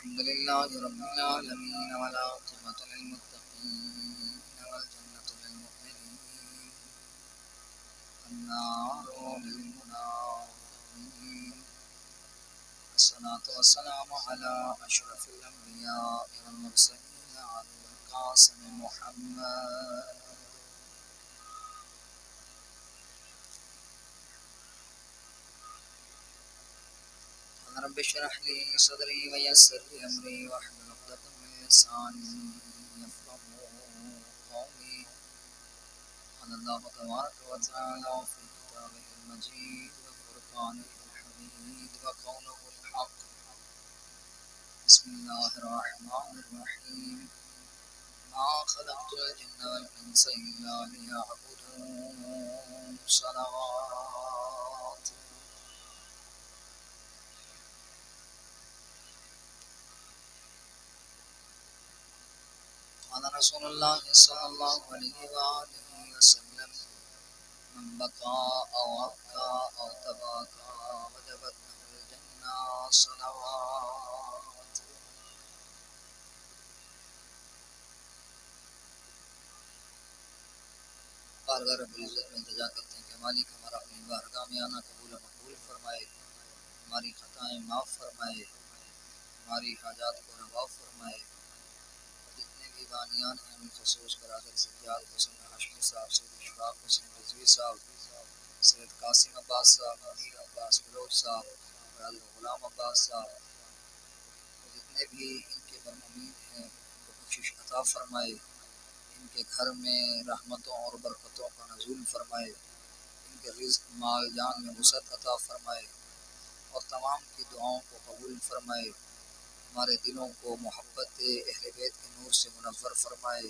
الحمد لله رب العالمين والعاقبة للمتقين والجنة للمؤمنين والنار للمنافقين والصلاة والسلام على أشرف الأنبياء والمرسلين على القاسم محمد. رب اشرح لي صدري ويسر لي أمري واحلل عقدة من لساني يفقهوا قولي. قال الله تبارك وتعالى في كتابه المجيد وفرقانه الحميد وقوله الحق. بسم الله الرحمن الرحيم. ما خلقت الجن والإنس إلا ليعبدون. صلوات. قال رسول الله صلى الله عليه وآله وسلم: من بكى أو أبكى أو تباكى وجبت له الجنة. صلوات. بارگاہ رب العزت میں التجا کرتے ہیں کہ مالک ہمارا اپنی بارگاہ میں آنا قبول و مقبول فرمائے، ہماری خطائیں معاف فرمائے، ہماری حاجات کو روا فرمائے. جتنے بھی بانیان ہیں بالخصوص برادر سجاد حسین ہاشمی صاحب، سید اشفاق حسین رضوی صاحب، سید قاسم عباس صاحب، امیر عباس بلوچ صاحب، برادر غلام عباس صاحب، جتنے بھی ان کے مرحومین ہیں ان کو بخشش عطا فرمائے، ان کے گھر میں رحمتوں اور برکتوں کا نزول فرمائے، ان کے رزق مال جان میں وسعت عطا فرمائے اور تمام کی دعاؤں کو قبول فرمائے. ہمارے دلوں کو محبت اہل بیت کے نور سے منور فرمائے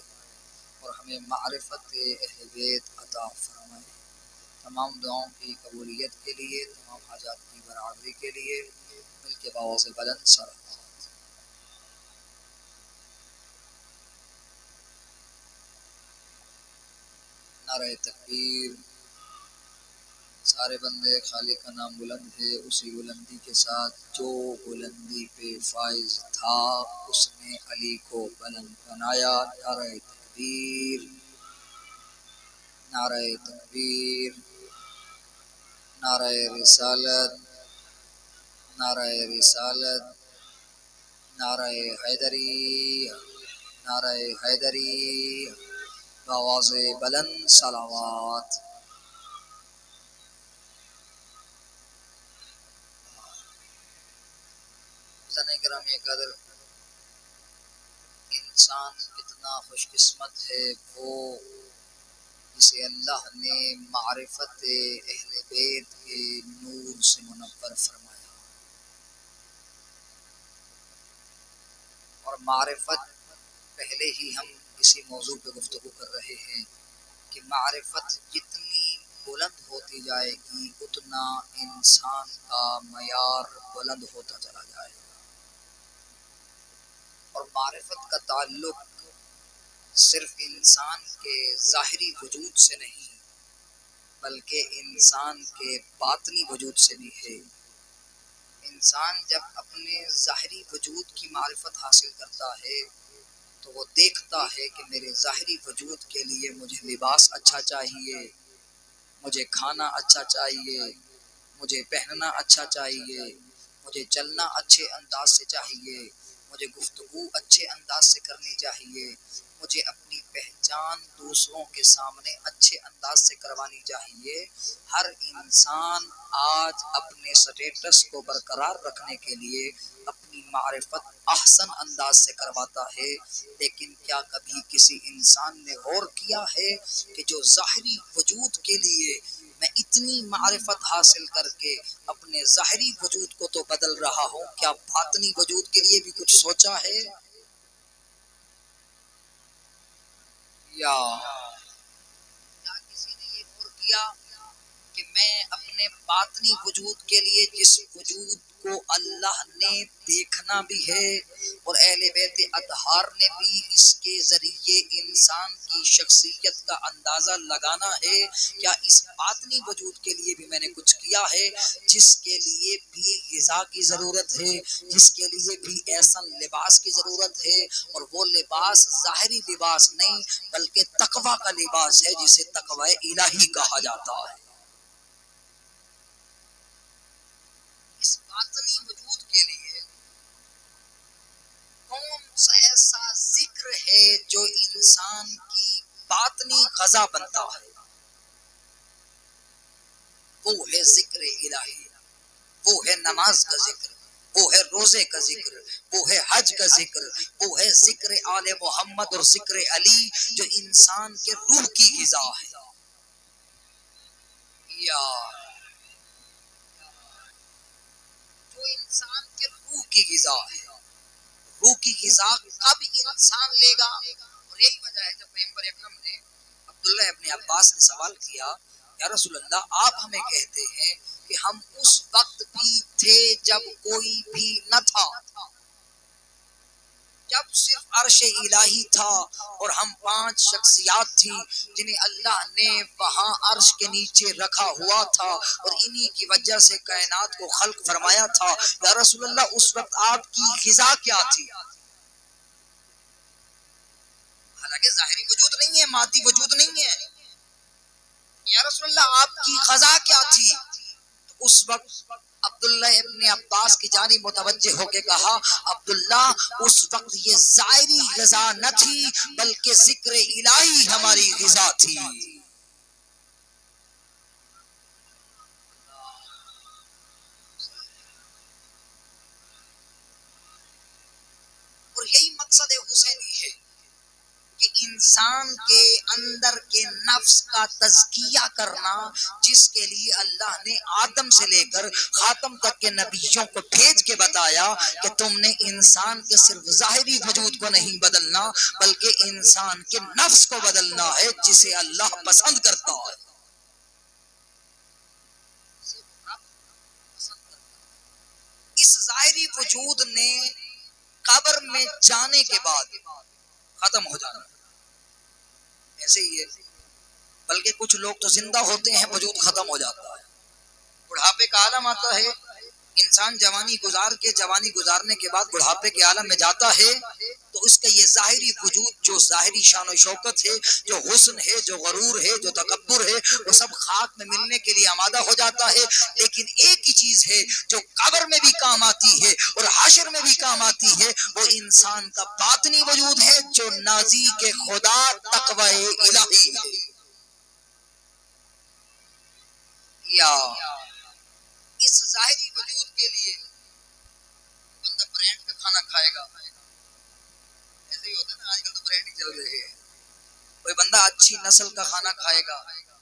اور ہمیں معرفت اہل بیت عطا فرمائے. تمام دعاؤں کی قبولیت کے لیے، تمام حاجات کی برابری کے لیے مل کے باوز بلند سر. نعرہ تکبیر. سارے بندے خالق کا نام بلند ہے، اسی بلندی کے ساتھ جو بلندی پہ فائز تھا اس نے علی کو بلند بنایا. نعرہ تکبیر، نعرہ تکبیر، نعرہ رسالت، نعرہ رسالت، نعرہ حیدری، نعرہ حیدری، بآواز بلند صلوات. زن گرامی قدر، انسان کتنا خوش قسمت ہے وہ جسے اللہ نے معرفت اہل بیت کے نور سے منور فرمایا. اور معرفت، پہلے ہی ہم اسی موضوع پہ گفتگو کر رہے ہیں کہ معرفت جتنی بلند ہوتی جائے گی اتنا انسان کا معیار بلند ہوتا چلا جائے گا. اور معرفت کا تعلق صرف انسان کے ظاہری وجود سے نہیں بلکہ انسان کے باطنی وجود سے بھی ہے. انسان جب اپنے ظاہری وجود کی معرفت حاصل کرتا ہے تو وہ دیکھتا ہے کہ میرے ظاہری وجود کے لیے مجھے لباس اچھا چاہیے، مجھے کھانا اچھا چاہیے، مجھے پہننا اچھا چاہیے، مجھے چلنا اچھے انداز سے چاہیے، مجھے گفتگو اچھے انداز سے کرنی چاہیے، مجھے اپنی پہچان دوسروں کے سامنے اچھے انداز سے کروانی چاہیے. ہر انسان آج اپنے سٹیٹس کو برقرار رکھنے کے لیے اپنی معرفت احسن انداز سے کرواتا ہے. لیکن کیا کبھی کسی انسان نے غور کیا ہے کہ جو ظاہری وجود کے لیے میں اتنی معرفت حاصل کر کے اپنے ظاہری وجود کو تو بدل رہا ہوں، کیا باطنی وجود کے لیے بھی کچھ سوچا ہے؟ یا کسی نے یہ غور کیا کہ میں اپنے باطنی وجود کے لیے جس وجود کو اللہ نے دیکھنا بھی ہے اور اہل بیت اطہار نے بھی اس کے ذریعے انسان کی شخصیت کا اندازہ لگانا ہے، کیا اس باطنی وجود کے لیے بھی میں نے کچھ کیا ہے جس کے لیے بھی غذا غذا کی ضرورت ہے، جس کے لیے بھی ایسا لباس کی ضرورت ہے، اور وہ لباس ظاہری لباس نہیں بلکہ تقوی کا لباس ہے، جسے تقوی الہی کہا جاتا ہے۔ اس باطنی وجود کے لیے کون سا ایسا ذکر ہے جو انسان کی باطنی غذا بنتا ہے؟ وہ ہے ذکر الہی، وہ ہے نماز کا ذکر، وہ ہے روزے کا ذکر، وہ ہے حج کا ذکر، وہ ہے ذکر آل محمد اور ذکر علی، جو انسان کے روح کی غذا ہے۔ یا جو انسان کے روح کی غذا ہے، روح کی غذا کب انسان لے گا؟ اور یہی وجہ ہے جب پیغمبر اکرم نے عبداللہ ابن عباس نے سوال کیا، یا رسول اللہ آپ ہمیں کہتے ہیں کہ ہم اس وقت بھی تھے جب کوئی بھی نہ تھا، جب صرف عرش الہی تھا اور ہم 5 شخصیات تھی جنہیں اللہ نے وہاں عرش کے نیچے رکھا ہوا تھا، اور انہی کی وجہ سے کائنات کو خلق فرمایا تھا، یا رسول اللہ اس وقت آپ کی غذا کیا تھی؟ حالانکہ ظاہری وجود نہیں ہے، مادی وجود نہیں ہے، یا رسول اللہ آپ کی غذا کیا تھی؟ تو اس وقت عبداللہ ابن عباس کی جانب متوجہ ہو کے کہا، عبداللہ اس وقت یہ ظاہری غذا نہ تھی بلکہ ذکر الہی ہماری غذا تھی۔ اور یہی مقصد حسینی ہے کہ انسان کے اندر کے نفس کا تزکیہ کرنا، جس کے لیے اللہ نے آدم سے لے کر خاتم تک کے نبیوں کو بھیج کے بتایا کہ تم نے انسان کے صرف ظاہری وجود کو نہیں بدلنا بلکہ انسان کے نفس کو بدلنا ہے، جسے اللہ پسند کرتا ہے۔ اس ظاہری وجود نے قبر میں جانے کے بعد ختم ہو جانا، ایسے ہی ہے، بلکہ کچھ لوگ تو زندہ ہوتے ہیں وجود ختم ہو جاتا ہے۔ بڑھاپے کا عالم آتا ہے، انسان جوانی گزارنے کے بعد بڑھاپے کے عالم میں جاتا ہے تو اس کا یہ ظاہری وجود، جو ظاہری شان و شوکت ہے، جو حسن ہے، جو غرور ہے، جو تکبر ہے، وہ سب خاک میں ملنے کے لیے آمادہ ہو جاتا ہے۔ لیکن ایک ہی چیز ہے جو قبر میں بھی کام آتی ہے اور حشر میں بھی کام آتی ہے، وہ انسان کا باطنی وجود ہے، جو نازک خدا تقوی الہی ہے۔ یا اس ظاہری وجود کے لیے بندہ برانڈ کا کھانا کھائے گا، ایسے ہی ہوتا ہے نا، آج کل تو برانڈ ہی چل رہے ہیں۔ کوئی بندہ اچھی نسل کا کھانا کھائے گا،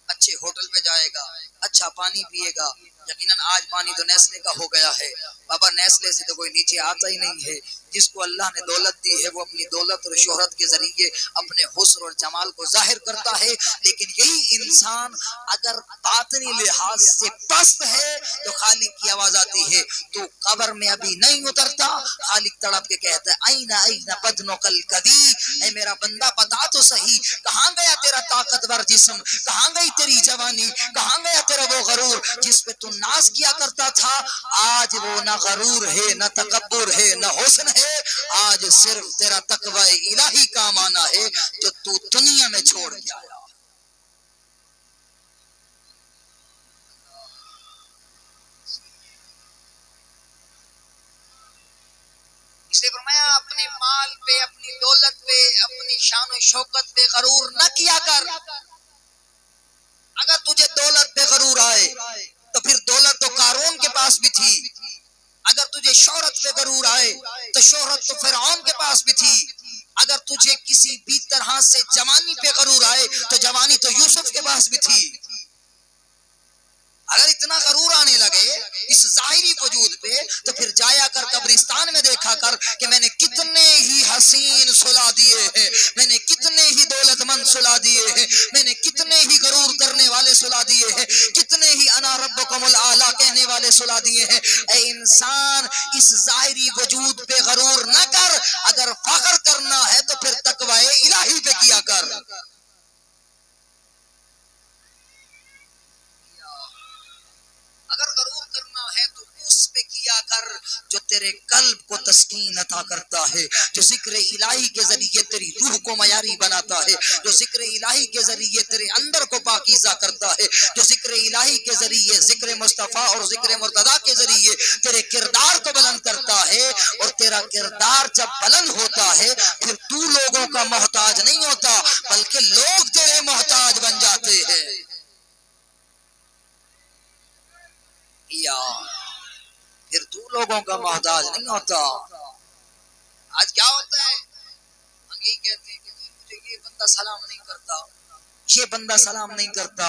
اچھے ہوٹل پہ جائے گا، اچھا پانی پیے گا، یقیناً آج پانی تو نیسلے کا ہو گیا ہے، بابا نیسلے سے تو کوئی نیچے آتا ہی نہیں ہے۔ جس کو اللہ نے دولت دی ہے وہ اپنی دولت اور شہرت کے ذریعے اپنے حسن اور جمال کو ظاہر کرتا ہے، لیکن یہی انسان اگر باطنی لحاظ سے پست ہے تو خالق کی آواز آتی ہے، تو قبر میں ابھی نہیں اترتا، خالق تڑپ کے کہتا ہے این این بدنک القدی، اے میرا بندہ بتا تو صحیح، کہاں گیا تیرا طاقتور جسم، کہاں گئی تیری جوانی، کہاں گیا تیرا وہ غرور جس پہ تو ناز کیا کرتا تھا؟ آج وہ نہ غرور ہے، نہ تکبر ہے، نہ حسن ہے، آج صرف تیرا تقوی الہی کام آنا ہے جو تو دنیا میں چھوڑ کے آیا۔ اس لیے فرمایا اپنے مال پہ، اپنی دولت پہ، اپنی شان و شوکت پہ غرور نہ کیا کر۔ اگر تجھے دولت پہ غرور آئے تو پھر دولت تو قارون کے پاس بھی تھی، اگر تجھے شہرت پہ غرور آئے تو شہرت تو فرعون کے پاس بھی تھی، اگر تجھے کسی بھی طرح سے جوانی پہ غرور آئے تو جوانی تو یوسف کے پاس بھی تھی۔ اگر اتنا غرور آنے لگے اس ظاہری وجود پہ تو پھر جایا کر قبرستان میں دیکھا کر کہ میں نے کتنے ہی حسین سلا دیے ہیں، میں نے کتنے ہی دولت مند سلا دیے ہیں، میں نے کتنے ہی غرور کرنے والے سلا دیے ہیں، کتنے ہی انا ربکم الاعلی کہنے والے سلا دیے ہیں۔ اے انسان اس ظاہری وجود پہ غرور نہ کر، اگر فخر کرنا ہے تو پھر تقوی الہی پہ کیا کر۔ اگر غرور کرنا ہے تو اس پہ کیا کر جو تیرے قلب کو تسکین عطا کرتا ہے، جو ذکر الہی کے ذریعے تیری روح کو معیاری بناتا ہے، جو ذکر الہی کے ذریعے تیرے اندر کو پاکیزہ کرتا ہے، جو ذکر الہی کے ذریعے ذکر مصطفیٰ اور ذکر مرتضیٰ کے ذریعے تیرے کردار کو بلند کرتا ہے، اور تیرا کردار جب بلند ہوتا ہے پھر تو لوگوں کا محتاج نہیں ہوتا بلکہ لوگ تیرے محتاج بن جاتے ہیں۔ یا پھر تو لوگوں کا محتاج نہیں ہوتا۔ آج کیا ہوتا ہے، ہم یہی کہتے ہیں کہ مجھے یہ بندہ سلام نہیں کرتا، یہ بندہ سلام نہیں کرتا،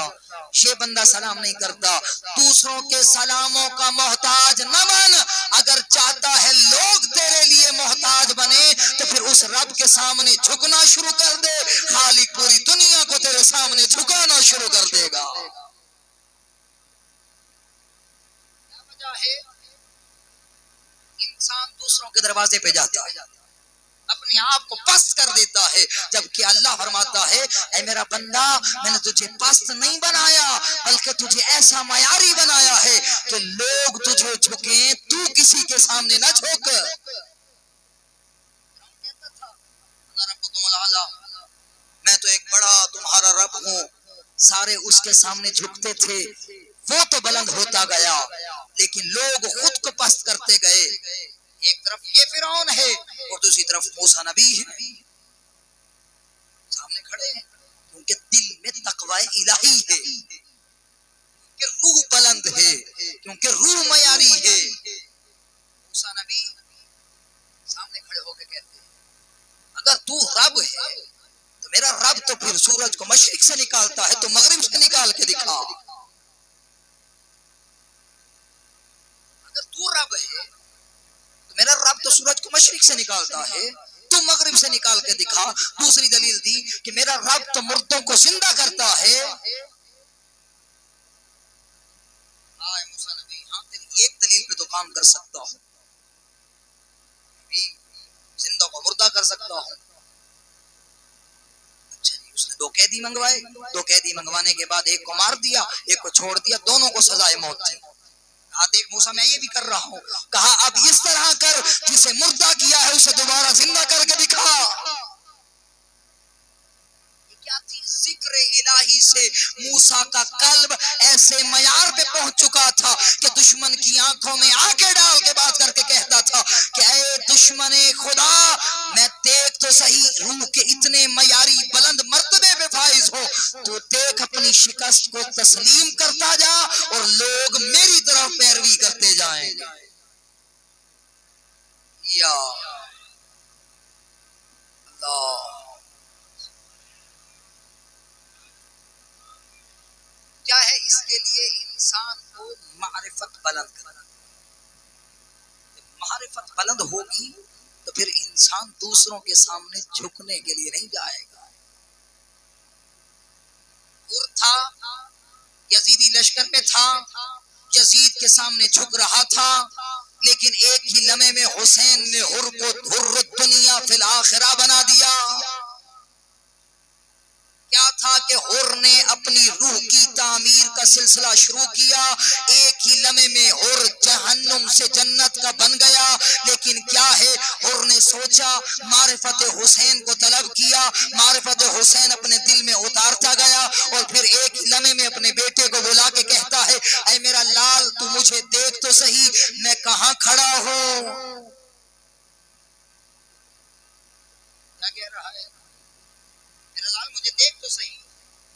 یہ بندہ سلام نہیں کرتا۔ دوسروں کے سلاموں کا محتاج نہ بن، اگر چاہتا ہے لوگ تیرے لیے محتاج بنے تو پھر اس رب کے سامنے جھکنا شروع کر دے، خالق پوری دنیا کو تیرے سامنے جھکانا شروع کر دے گا۔ کیا وجہ ہے؟ انسان دوسروں کے دروازے پہ جاتا ہے، اپنے آپ کو پست کر دیتا ہے، جبکہ اللہ فرماتا ہے اے میرا بندہ میں نے تجھے پست نہیں بنایا بلکہ تجھے ایسا معیاری بنایا ہے کہ لوگ تجھے جھکیں، تو کسی کے سامنے نہ جھک۔ میں تو ایک بڑا تمہارا رب ہوں، سارے اس کے سامنے جھکتے تھے، وہ تو بلند ہوتا گیا لیکن لوگ خود کو پست کرتے گئے۔ ایک طرف یہ فرعون ہے اور دوسری طرف موسیٰ نبی ہے، سامنے کھڑے ہیں، کیونکہ دل میں تقوی الہی ہے، کیونکہ روح بلند ہے، کیونکہ روح معیاری ہے۔ موسیٰ نبی سامنے کھڑے ہو کے کہتے ہیں اگر تو رب ہے تو میرا رب تو پھر سورج کو مشرق سے نکالتا ہے تو مغرب سے نکال کے دکھا۔ اگر تو رب ہے تو میرا رب تو سورج کو مشرق سے نکالتا ہے تو مغرب سے نکال کے دکھا۔ دوسری دلیل دی کہ میرا رب تو مردوں کو زندہ کرتا ہے۔ ہائے موسیٰ نبی، ہاں تیری ایک دلیل پہ تو کام کر سکتا ہوں، زندہ کو مردہ کر سکتا ہوں۔ اچھا جی، اس نے دو قیدی منگوائے، دو قیدی منگوانے کے بعد ایک کو مار دیا ایک کو چھوڑ دیا، دونوں کو سزائے موت تھی۔ کہا دیکھ موسیٰ میں یہ بھی کر رہا ہوں، کہا اب اس طرح کر جسے مردہ کیا ہے اسے دوبارہ زندہ کر کے دکھا۔ یہ کیا تھی؟ ذکر الہی سے موسیٰ کا قلب ایسے معیار پہ پہنچ چکا تھا کہ دشمن کی آنکھوں میں آنکھیں ڈال کے بات کر کے کہتا تھا کہ اے دشمن خدا، میں دیکھ تو صحیح روح کے اتنے معیاری بلند مرتبے پہ فائز ہو تو دیکھ اپنی شکست کو تسلیم کرتا جا اور لوگ میری طرف پیروی کرتے جائیں گے۔ یا اللہ، کیا ہے اس کے لیے انسان کو معرفت بلند کرنا۔ جب معرفت بلند ہوگی تو پھر انسان دوسروں کے سامنے جھکنے کے لیے نہیں جائے گا۔ اور تھا یزیدی لشکر میں تھا، یزید کے سامنے جھک رہا تھا، لیکن ایک ہی لمحے میں حسین نے حر کو حر الدنیا فی الآخرہ بنا دیا۔ کیا تھا کہ حر نے اپنی روح کی تعمیر کا سلسلہ شروع کیا، ایک ہی لمحے میں حر جہنم سے جنت کا بن گیا، لیکن کیا ہے حر نے سوچا، معرفت حسین کو طلب کیا، معرفت حسین اپنے دل میں اتارتا گیا اور پھر ایک ہی لمحے میں اپنے بیٹے کو بلا کے کہتا ہے اے میرا لال تو مجھے دیکھ تو صحیح میں کہاں کھڑا ہوں۔ کیا کہہ رہا ہے؟ میرا لال مجھے دیکھ تو صحیح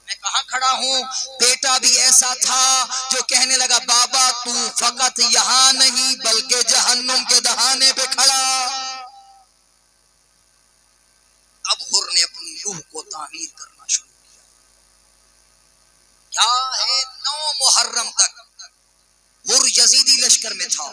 میں کہاں کھڑا ہوں۔ بیٹا بھی ایسا تھا جو کہنے لگا بابا تو فقط یہاں نہیں بلکہ جہنم کے دہانے پہ کھڑا۔ اب حر نے اپنی روح کو تعمیر کرنا شروع کیا۔ کیا ہے 9 محرم تک حر یزیدی لشکر میں تھا۔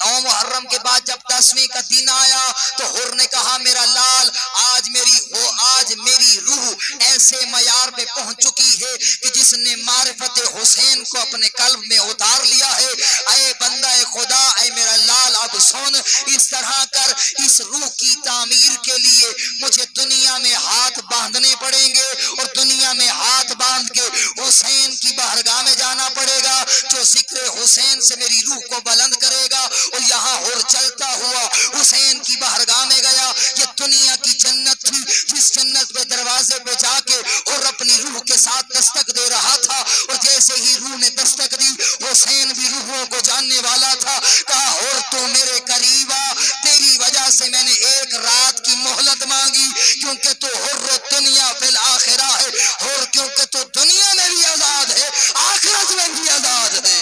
9 محرم کے بعد جب 10ویں کا دن آیا تو حر نے کہا میرا لال آج میری روح ایسے معیار پہ پہنچ چکی ہے کہ جس نے معرفت حسین کو اپنے قلب میں اتار لیا ہے۔ اے بندہ خدا، اے میرا لال اب سن، اس طرح کر اس روح کی تعمیر کے لیے مجھے دنیا میں ہاتھ باندھنے پڑیں گے اور دنیا میں ہاتھ باندھ کے حسین کی بارگاہ میں جانا پڑے گا جو ذکر حسین سے میری روح کو بلند کرے گا. اور یہاں ہور چلتا ہوا حسین کی بارگاہ میں گیا. یہ دنیا کی جنت تھی جس جنت پہ دروازے پہ جا کے اور اپنی روح کے ساتھ دستک دے رہا تھا. اور جیسے ہی روح نے دستک دی حسین بھی روحوں کو جاننے والا تھا. کہا اور تو میرے قریب آ, تیری وجہ سے میں نے ایک رات کی مہلت مانگی کیونکہ تو حر دنیا فی الآخرہ ہے. اور کیونکہ تو دنیا میں بھی آزاد ہے آخرت میں بھی آزاد ہے.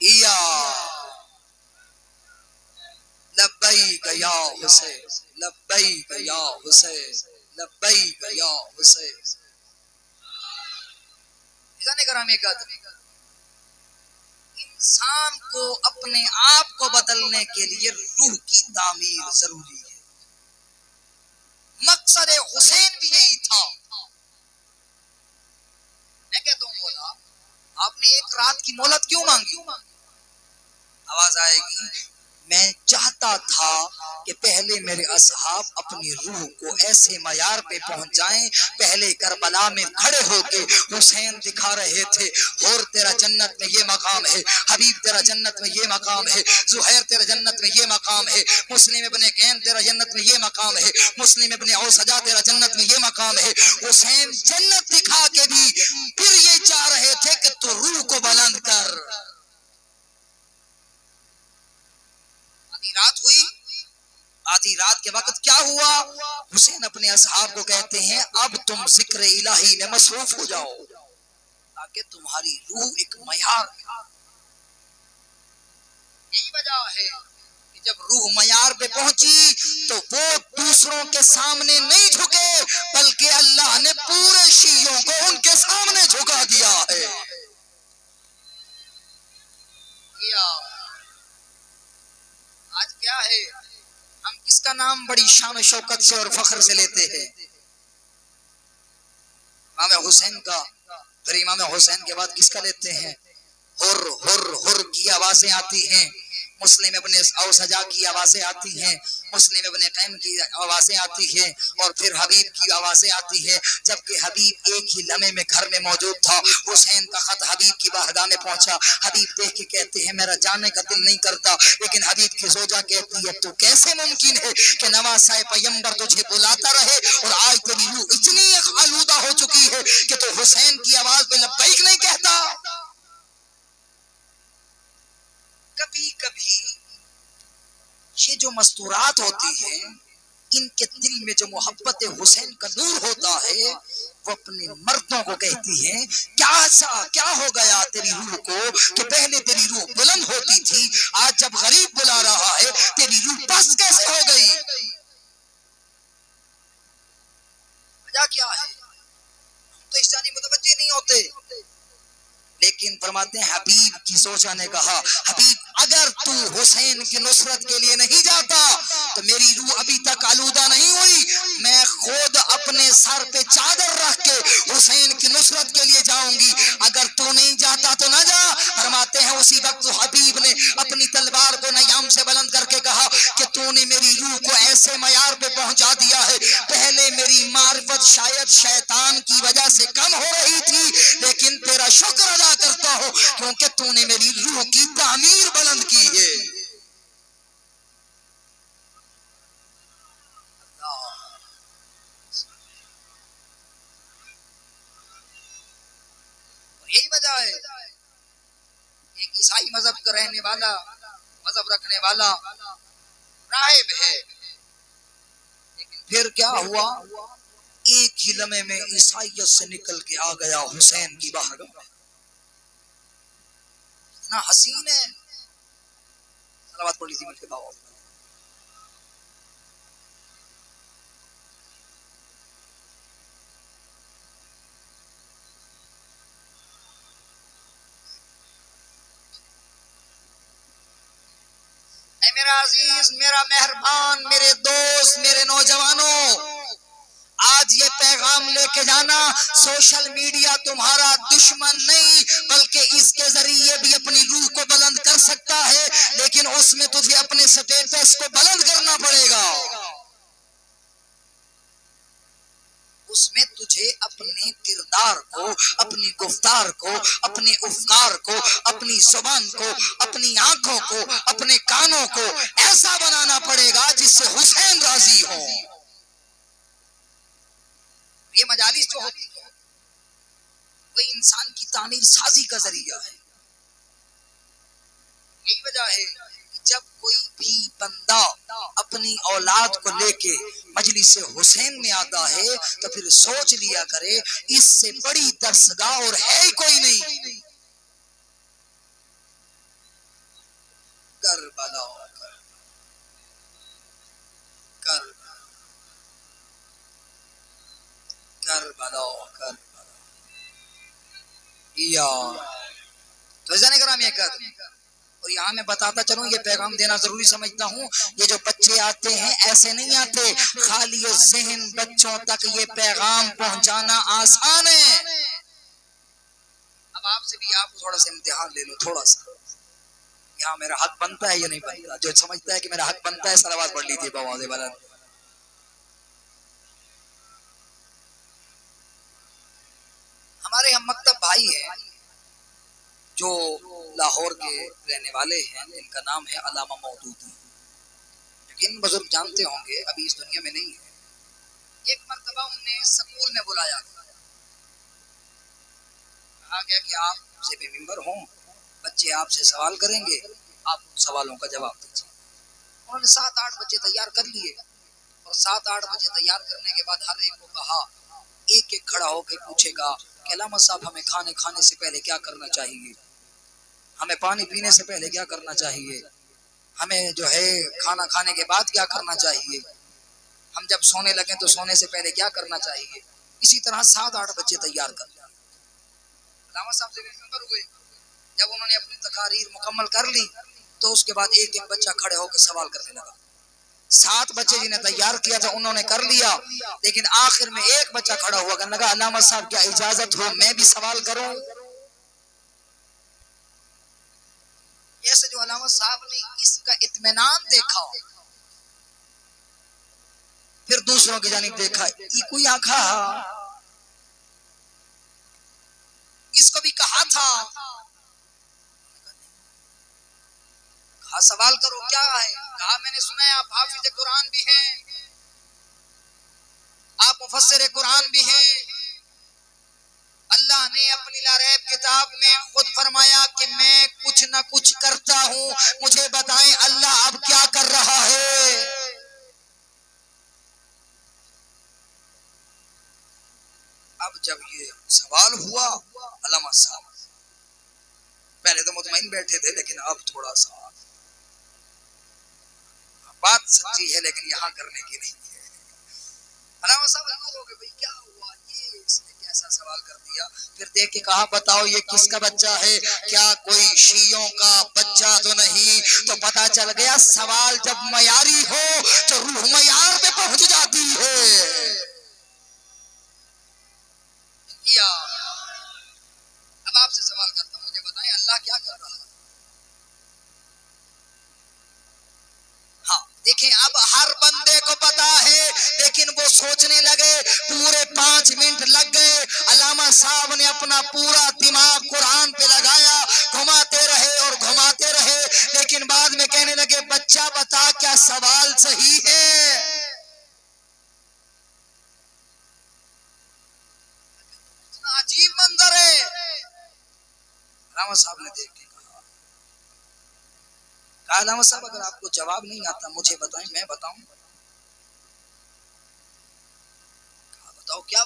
یا لبیک یا حسین لبیک یا حسین لبیک یا حسین. گرامی قدر, انسان کو اپنے آپ کو بدلنے کے لیے روح کی تعمیر ضروری ہے. مقصد حسین بھی یہی تھا. میں کہتا ہوں مولا آپ نے ایک رات کی مہلت کیوں مانگی؟ آواز آئے گی میں چاہتا تھا کہ پہلے میرے اصحاب اپنی روح کو ایسے معیار پہ پہنچ جائیں. پہلے کربلا میں کھڑے ہو کے حسین دکھا رہے تھے اور تیرا جنت میں یہ مقام ہے, حبیب تیرا جنت میں یہ مقام ہے, زہیر تیرا جنت میں یہ مقام ہے, مسلم ابن قین تیرا جنت میں یہ مقام ہے, مسلم ابن اوسجا تیرا جنت میں یہ مقام ہے. حسین جنت دکھا کے بھی پھر یہ چاہ رہے تھے کہ تو روح کو بلند کر. رات ہوئی, آدھی رات کے وقت کیا ہوا؟ حسین اپنے اصحاب کو کہتے ہیں اب تم ذکر الہی میں مصروف ہو جاؤ تاکہ تمہاری روح ایک معیار. یہی وجہ ہے کہ جب روح معیار پہ پہنچی تو وہ دوسروں کے سامنے نہیں جھکے بلکہ اللہ نے پورے شیعوں کو ان کے سامنے جھکا دیا ہے. آج کیا ہے, ہم کس کا نام بڑی شان و شوکت سے اور فخر سے لیتے ہیں؟ امام حسین کا. پھر امام حسین کے بعد کس کا لیتے ہیں؟ ہر ہر ہر کی آوازیں آتی ہیں, مسلم ابن اوسجا کی آوازیں آتی ہیں, مسلم ابن قیم کی آوازیں آتی ہیں, اور پھر حبیب کی آوازیں آتی ہیں. جبکہ حبیب ایک ہی لمحے میں گھر میں موجود تھا. حسین کا خط حبیب کی بارگاہ میں پہنچا. حبیب دیکھ کے کہتے ہیں میرا جانے کا دل نہیں کرتا, لیکن حبیب کی زوجہ کہتی ہے تو کیسے ممکن ہے کہ نواسۂ پیغمبر تجھے بلاتا رہے اور آج تیری روح اتنی آلودہ ہو چکی ہے کہ تو حسین کی آواز پہ لبیک نہیں کہتا. کبھی کبھی یہ جو مستورات ہوتی ہیں ان کے دل میں جو محبت حسین کا نور ہوتا ہے وہ اپنے مردوں کو کہتی ہیں کیا ہو گیا تیری روح کو کہ پہلے تیری روح بلند ہوتی تھی, آج جب غریب بلا رہا ہے تیری روح پست کیسے ہو گئی؟ وجہ کیا ہے؟ ہم تو اس جانب متوجہ نہیں ہوتے. لیکن فرماتے ہیں حبیب کی سوچا نے کہا حبیب اگر تو حسین کی نصرت کے لیے نہیں جاتا تو میری روح ابھی تک آلودہ نہیں ہوئی. میں خود اپنے سر پہ چادر رکھ کے حسین کی نصرت کے لیے جاؤں گی. اگر تو نہیں جاتا تو نہ جا. فرماتے ہیں اسی وقت حبیب نے اپنی تلوار کو نیام سے بلند کر کے کہا کہ تو نے میری روح کو ایسے معیار پہ پہنچا دیا ہے. پہلے میری معرفت شاید شیطان کی وجہ سے کم ہو رہی تھی, لیکن تیرا شکر ادا کرتا ہوں کیونکہ تو نے میری روح کی تعمیر بلند کی ہے. یہی وجہ ہے ایک عیسائی مذہب کا رہنے والا, مذہب رکھنے والا راہب ہے, لیکن پھر کیا ہوا ایک ہی لمحے میں عیسائیت سے نکل کے آ گیا حسین کی بارگاہ. اتنا حسین ہے. صلوات پڑھ لیجیے مجھ کے باؤ. اے میرا عزیز, میرا مہربان, میرے دوست, میرے نوجوانوں, آج یہ پیغام لے کے جانا سوشل میڈیا تمہارا دشمن نہیں بلکہ اس کے ذریعے بھی اپنی روح کو بلند کر سکتا ہے, لیکن اس میں تجھے اپنے سٹیٹس کو بلند کرنا پڑے گا. اس میں تجھے اپنے کردار کو, اپنی گفتار کو، اپنے افکار کو، اپنی زبان کو، اپنی آنکھوں کو، اپنے کانوں کو ایسا بنانا پڑے گا جس سے حسین راضی ہو. یہ مجالس جو ہوتی ہے وہ انسان کی تعمیر سازی کا ذریعہ ہے. یہی وجہ ہے کہ جب کوئی بھی بندہ اپنی اولاد کو لے کے مجلس حسین میں آتا ہے تو پھر سوچ لیا کرے اس سے بڑی درسگاہ اور ہے ہی کوئی نہیں. کربلا کربلا یا تو ایسا نہیں کرا میں کہتا. اور یہاں میں بتاتا چلوں یہ پیغام دینا ضروری سمجھتا ہوں. یہ جو بچے آتے ہیں ایسے نہیں آتے، خالی ذہن بچوں تک یہ پیغام پہنچانا آسان ہے. اب آپ سے بھی آپ تھوڑا سا امتحان لے لو، تھوڑا سا یہاں میرا حق بنتا ہے یا نہیں بنتا. جو سمجھتا ہے کہ میرا حق بنتا ہے صلوات پڑھ لیجیے بواز بلند. ہمارے ہم مکتب بھائی ہیں جو لاہور کے رہنے والے ہیں، ان کا نام ہے علامہ مودودی. لیکن بزرگ جانتے ہوں گے ابھی اس دنیا میں نہیں ہے. ایک مرتبہ انہیں سکول میں بلایا تھا، کہا گیا کہ آپ سے بھی ممبر ہوں، بچے آپ سے سوال کریں گے، آپ ان سوالوں کا جواب دیجیے. انہوں نے 7-8 بچے تیار کر لیے اور 7-8 بچے تیار کرنے کے بعد ہر ایک کو کہا، ایک ایک کھڑا ہو کے پوچھے گا کہ علامہ صاحب ہمیں کھانے کھانے سے پہلے کیا کرنا چاہیے، ہمیں پانی پینے سے پہلے کیا کرنا چاہیے، ہمیں جو ہے کھانا کھانے کے بعد کیا کرنا چاہیے، ہم جب سونے لگیں تو سونے سے پہلے کیا کرنا چاہیے. اسی طرح 7-8 بچے تیار کر لیا. علامہ صاحب سے ممبر ہوئے. جب انہوں نے اپنی تقاریر مکمل کر لی تو اس کے بعد ایک ایک بچہ کھڑے ہو کے سوال کرنے لگا. 7 بچے جنہیں تیار کیا تھا انہوں نے کر لیا، لیکن آخر میں ایک بچہ کھڑا ہوا کہنے لگا علامہ صاحب کیا اجازت ہو میں بھی سوال کروں. ایسے جو علامہ صاحب نے اس کا اطمینان دیکھا پھر دوسروں کی جانب دیکھا، یہ کوئی آنکھا اس کو بھی کہا تھا، کہا سوال کرو کیا ہے. کہا میں نے سنا ہے آپ حافظ قرآن بھی ہیں، آپ مفسر قرآن بھی ہیں. اللہ نے اپنی لاریب کتاب میں خود فرمایا کہ میں کچھ نہ کچھ کرتا ہوں، مجھے بتائیں اللہ اب کیا کر رہا ہے. اب جب یہ سوال ہوا علامہ صاحب پہلے تو مطمئن بیٹھے تھے، لیکن اب تھوڑا سا بات سچی ہے لیکن یہاں کرنے کی نہیں ہے. علامہ صاحب ہو گئے بھائی کیا ہوا، یہ اس نے کیسا سوال کر دیا. پھر دیکھ کے کہا بتاؤ یہ کس کا بچہ ہے، کیا کوئی شیعوں کا بچہ تو نہیں. تو پتا چل گیا سوال جب معیاری ہو تو روح معیار پہ پہنچ جاتی ہے. اب آپ سے سوال کرتا ہوں، مجھے بتائیں اللہ کیا کر رہا ہے. ہاں دیکھیں اب ہر بندے کو پتا ہے لیکن وہ سوچنے لگے. پورے 5 منٹ لگ گئے. علامہ صاحب نے اپنا پورا دماغ قرآن پہ لگایا، گھماتے رہے اور گھماتے رہے، لیکن بعد میں کہنے لگے بچہ بتا کیا سوال صحیح ہے. عجیب منظر ہے. علامہ صاحب نے دیکھ کے کہا علامہ صاحب اگر آپ کو جواب نہیں آتا مجھے بتائیں میں بتاؤں. کہا بتاؤ کیا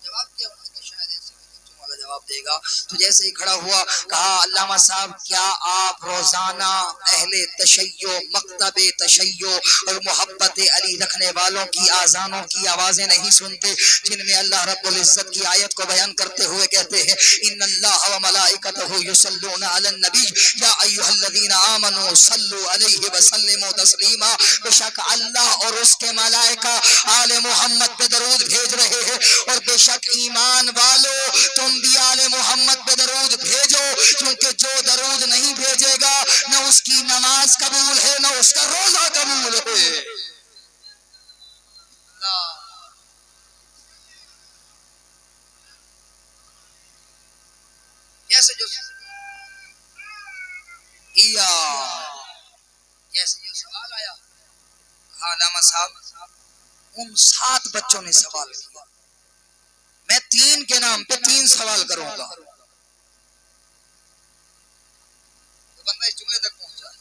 جواب دیا. شاید ایسے بچوں والا جواب دے گا. تو جیسے ہی کھڑا ہوا کہا علامہ صاحب کیا آپ روزانہ اہل تشیع، مکتب تشیع اور محبت علی رکھنے والوں کی آذانوں کی آوازیں نہیں سنتے جن میں اللہ رب العزت کی آیت کو بیان کرتے ہوئے کہتے ہیں ان اللہ و ملائکتہ یصلون علی النبی یا ایھا الذین آمنوا صلوا علیہ وسلموا تسلیما. بے شک اللہ اور اس کے ملائکہ آل محمد پہ درود بھیج رہے ہیں، اور بے شک ایمان والو تم بھی آل محمد پہ درود بھیجو، کیونکہ جو درود نہیں بھیجے گا نہ اس کی نماز قبول ہے نہ اس کا روزہ قبول ہے. یا جیسے یہ سوال آیا، علامہ صاحب ان 7 بچوں نے سوال کیا، میں 3 کے نام پہ 3 سوال کروں گا، تو بندہ اس جملے تک پہنچا ہے،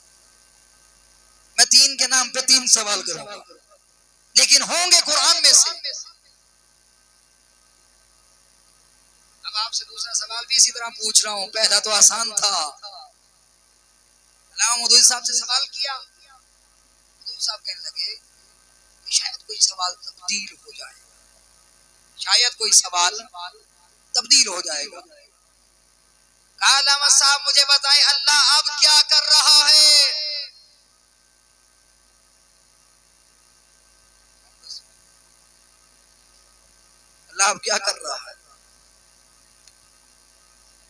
میں 3 کے نام پہ 3 سوال کروں گا لیکن ہوں گے قرآن میں سے۔ اب آپ سے دوسرا سوال بھی اسی طرح پوچھ رہا ہوں، پہلا تو آسان تھا، علامہ مودودی صاحب سے سوال کیا، مودودی صاحب کہنے لگے کہ شاید کوئی سوال تبدیل ہو جائے، شاید کوئی سوال تبدیل ہو جائے گا۔ کہا علامہ صاحب مجھے بتائیں اللہ اب کیا کر رہا ہے؟ اللہ اب کیا کر رہا ہے؟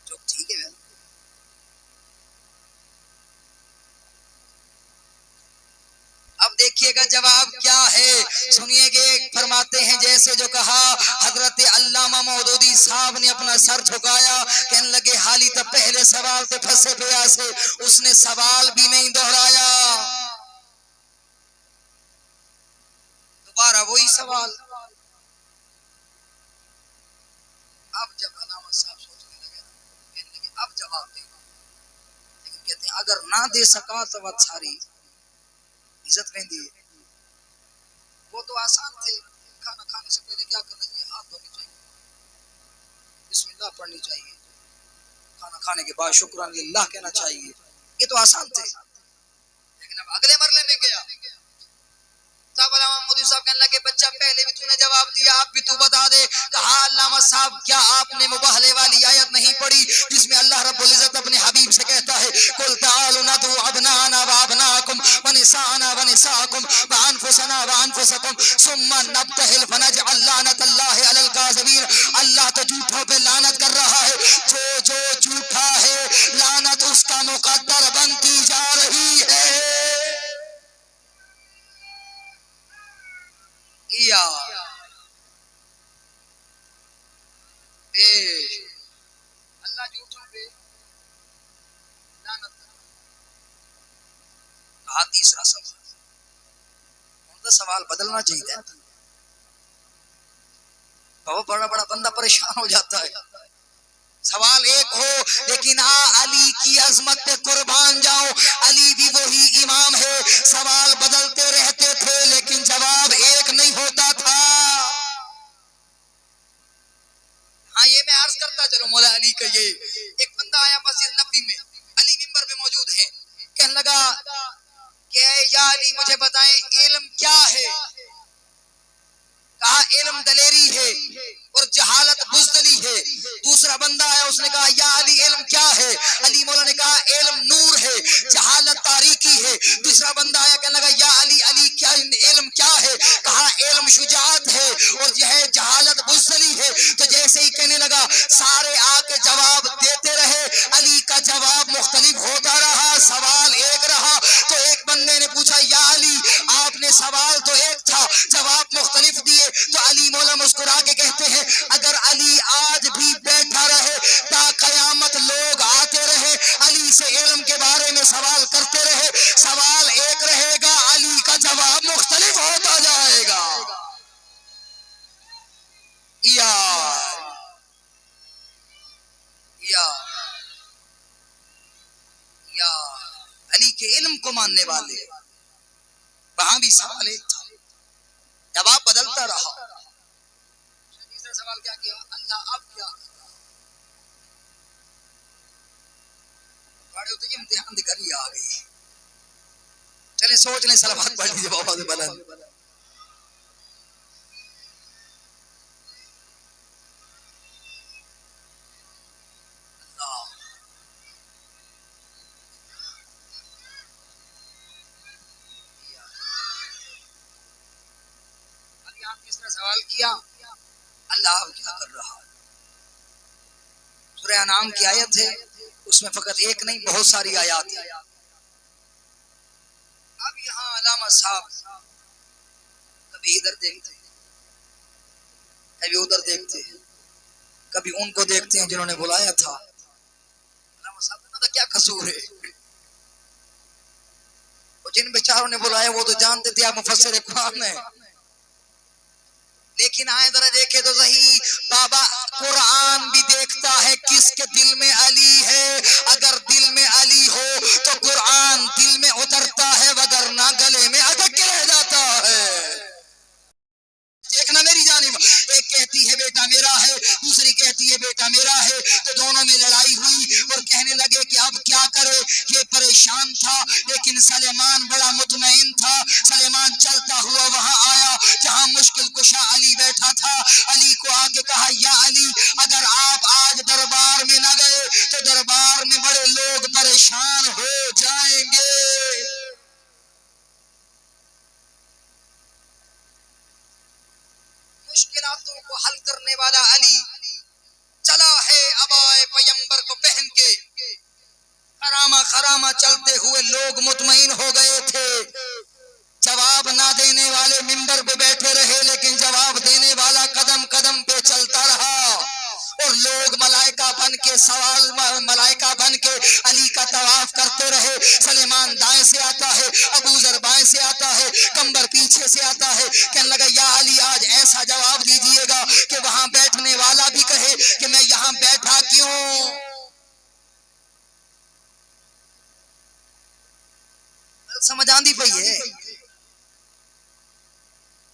جو ٹھیک ہے، اب دیکھیے گا جواب کیا ہے، سنیے گے۔ فرماتے ہیں جیسے جو کہا حضرت علامہ مودودی صاحب نے اپنا سر جھکایا، کہنے لگے حالی تب پہلے سوال سے پھنسے پیاسے، اس نے سوال بھی نہیں دہرایا، دوبارہ وہی سوال۔ اب جب علامہ صاحب سوچنے لگے، کہنے لگے اب جواب دے، لیکن کہتے ہیں اگر نہ دے سکا تو بات ساری عزت میں دی۔ وہ تو آسان تھے، کھانا کھانے سے پہلے کیا کرنا چاہیے؟ ہاتھ دھونے چاہیے، بسم اللہ پڑھنی چاہیے، کھانا کھانے کے بعد شکران للہ کہنا چاہیے، یہ تو آسان تھے۔ لیکن اب اگلے مرحلے میں گیا، صاحب علامہ مودودی صاحب کہنے لگے بچہ پہلے بھی تو نے جواب دیا، اب بھی تو بتا دے۔ کہا علامہ صاحب کیا آپ نے مباہلے والی آیت نہیں پڑھی جس میں اللہ رب العزت اپنے حبیب سے کہتا ہے قل تعالوا ندعو ابناءنا وابناءکم ونساءنا ونساءکم وانفسنا وانفسکم ثم نبتہل فنجعل لعنت اللہ علی الکاذبین۔ اللہ تو جھوٹوں پہ لعنت کر رہا ہے، جو جھوٹا ہے لعنت اس کا مقدر بنتی جا رہی ہے۔ یا اللہ جھوٹوں پہ لعنت کر رہا ہے۔ کہا تیسرا سوال، ان کا سوال بدلنا چاہیے، بہت بڑا بندہ پریشان ہو جاتا ہے، سوال ایک ہو لیکن علی کی عظمت پہ قربان جاؤ، علی بھی وہی امام ہے، سوال بدلتے رہتے تھے لیکن جواب ایک نہیں ہوتا تھا۔ ہاں یہ میں عرض کرتا چلو مولا علی کا یہ ایک بندہ آیا مسجد نبوی میں، علی ممبر پہ موجود ہے، کہنے لگا کہ یا علی مجھے بتائیں علم کیا ہے؟ کہا علم دلیری ہے اور جہالت بزدلی ہے۔ دوسرا بندہ آیا، اس نے کہا یا علی علم کیا ہے؟ علی مولا نے کہا علم نور ہے، جہالت تاریکی ہے۔ تیسرا بندہ آیا، کہنے لگا یا علی کیا علم کیا ہے؟ کہا علم شجاعت ہے اور یہ ہے جہالت بزدلی ہے۔ تو جیسے ہی کہنے لگا سارے آ کے جواب دیتے رہے، علی کا جواب مختلف ہوتا رہا، سوال ایک رہا۔ تو ایک بندے نے پوچھا یا علی آپ نے سوال تو ایک تھا جواب مختلف دیے، تو علی مولا مسکرا کے کہتے ہیں اگر علی آج بھی بیٹھا رہے تا قیامت لوگ آتے رہے علی سے علم کے بارے میں سوال کرتے رہے، سوال ایک رہے گا، علی کا جواب مختلف ہوتا جائے گا۔ یا علی کے علم کو ماننے والے، وہاں بھی سوال ایک تھا، جواب بدلتا رہا۔ تیسرا سوال کیا کیا؟ اللہ اب کیا کر رہا؟ بڑے ہوتے یہ امتحان دکھا لیا آ گئی، چلے سوچ لیں، صلوات پڑھ لیجیے بابا سے بلند۔ تیسرا سوال کیا اللہ اب کیا کر رہا؟ سورہ انعام کی آیت ہے، اس میں فقط ایک نہیں بہت ساری آیات ہیں۔ اب یہاں علامہ صاحب کبھی ادھر دیکھتے ہیں، کبھی ادھر دیکھتے ہیں، کبھی ان کو دیکھتے ہیں جنہوں نے بلایا تھا۔ علامہ صاحب کا کیا قصور ہے؟ جن بیچاروں نے بلایا وہ تو جانتے تھے آپ مفسر قرآن ہیں، لیکن آئے ذرا دیکھے تو صحیح، بابا قرآن بھی دیکھتا ہے کس کے دل میں علی ہے، اگر دل میں علی ہو تو قرآن دل میں اترتا ہے، وگرنہ گلے میں اٹک کے رہ جاتا ہے۔ دیکھنا میری جانب، ایک کہتی ہے بیٹا میرا ہے، دوسری کہتی ہے بیٹا میرا ہے، تو دونوں میں لڑائی ہوئی اور کہنے لگے کہ اب کیا کرے، یہ پریشان تھا لیکن سلیمان بڑا مطمئن تھا۔ سلیمان چلتا ہوا وہاں آیا جہاں مشکل کشا علی بیٹھا تھا، علی کو آ کے کہا یا علی اگر آپ آج دربار میں نہ گئے تو دربار میں بڑے لوگ پریشان ہو جائیں گے۔ مشکلاتوں کو حل کرنے والا علی چلا ہے عبائے پیمبر کو پہن کے، خرامہ خرامہ چلتے ہوئے لوگ مطمئن ہو گئے تھے۔ جواب نہ دینے والے منبر پہ بیٹھے رہے لیکن جواب دینے والا قدم قدم پہ چلتا رہا، اور لوگ ملائکہ بن کے ملائکہ بن کے علی کا طواف کرتے رہے۔ سلیمان دائیں سے آتا ہے، ابو ذر بائیں سے آتا ہے، کمبر پیچھے سے آتا ہے، کہنے لگا یا علی آج ایسا جواب دیجئے گا کہ وہاں بیٹھنے والا بھی کہے کہ میں یہاں بیٹھا کیوں۔ سمجھ آندی پئی ہے،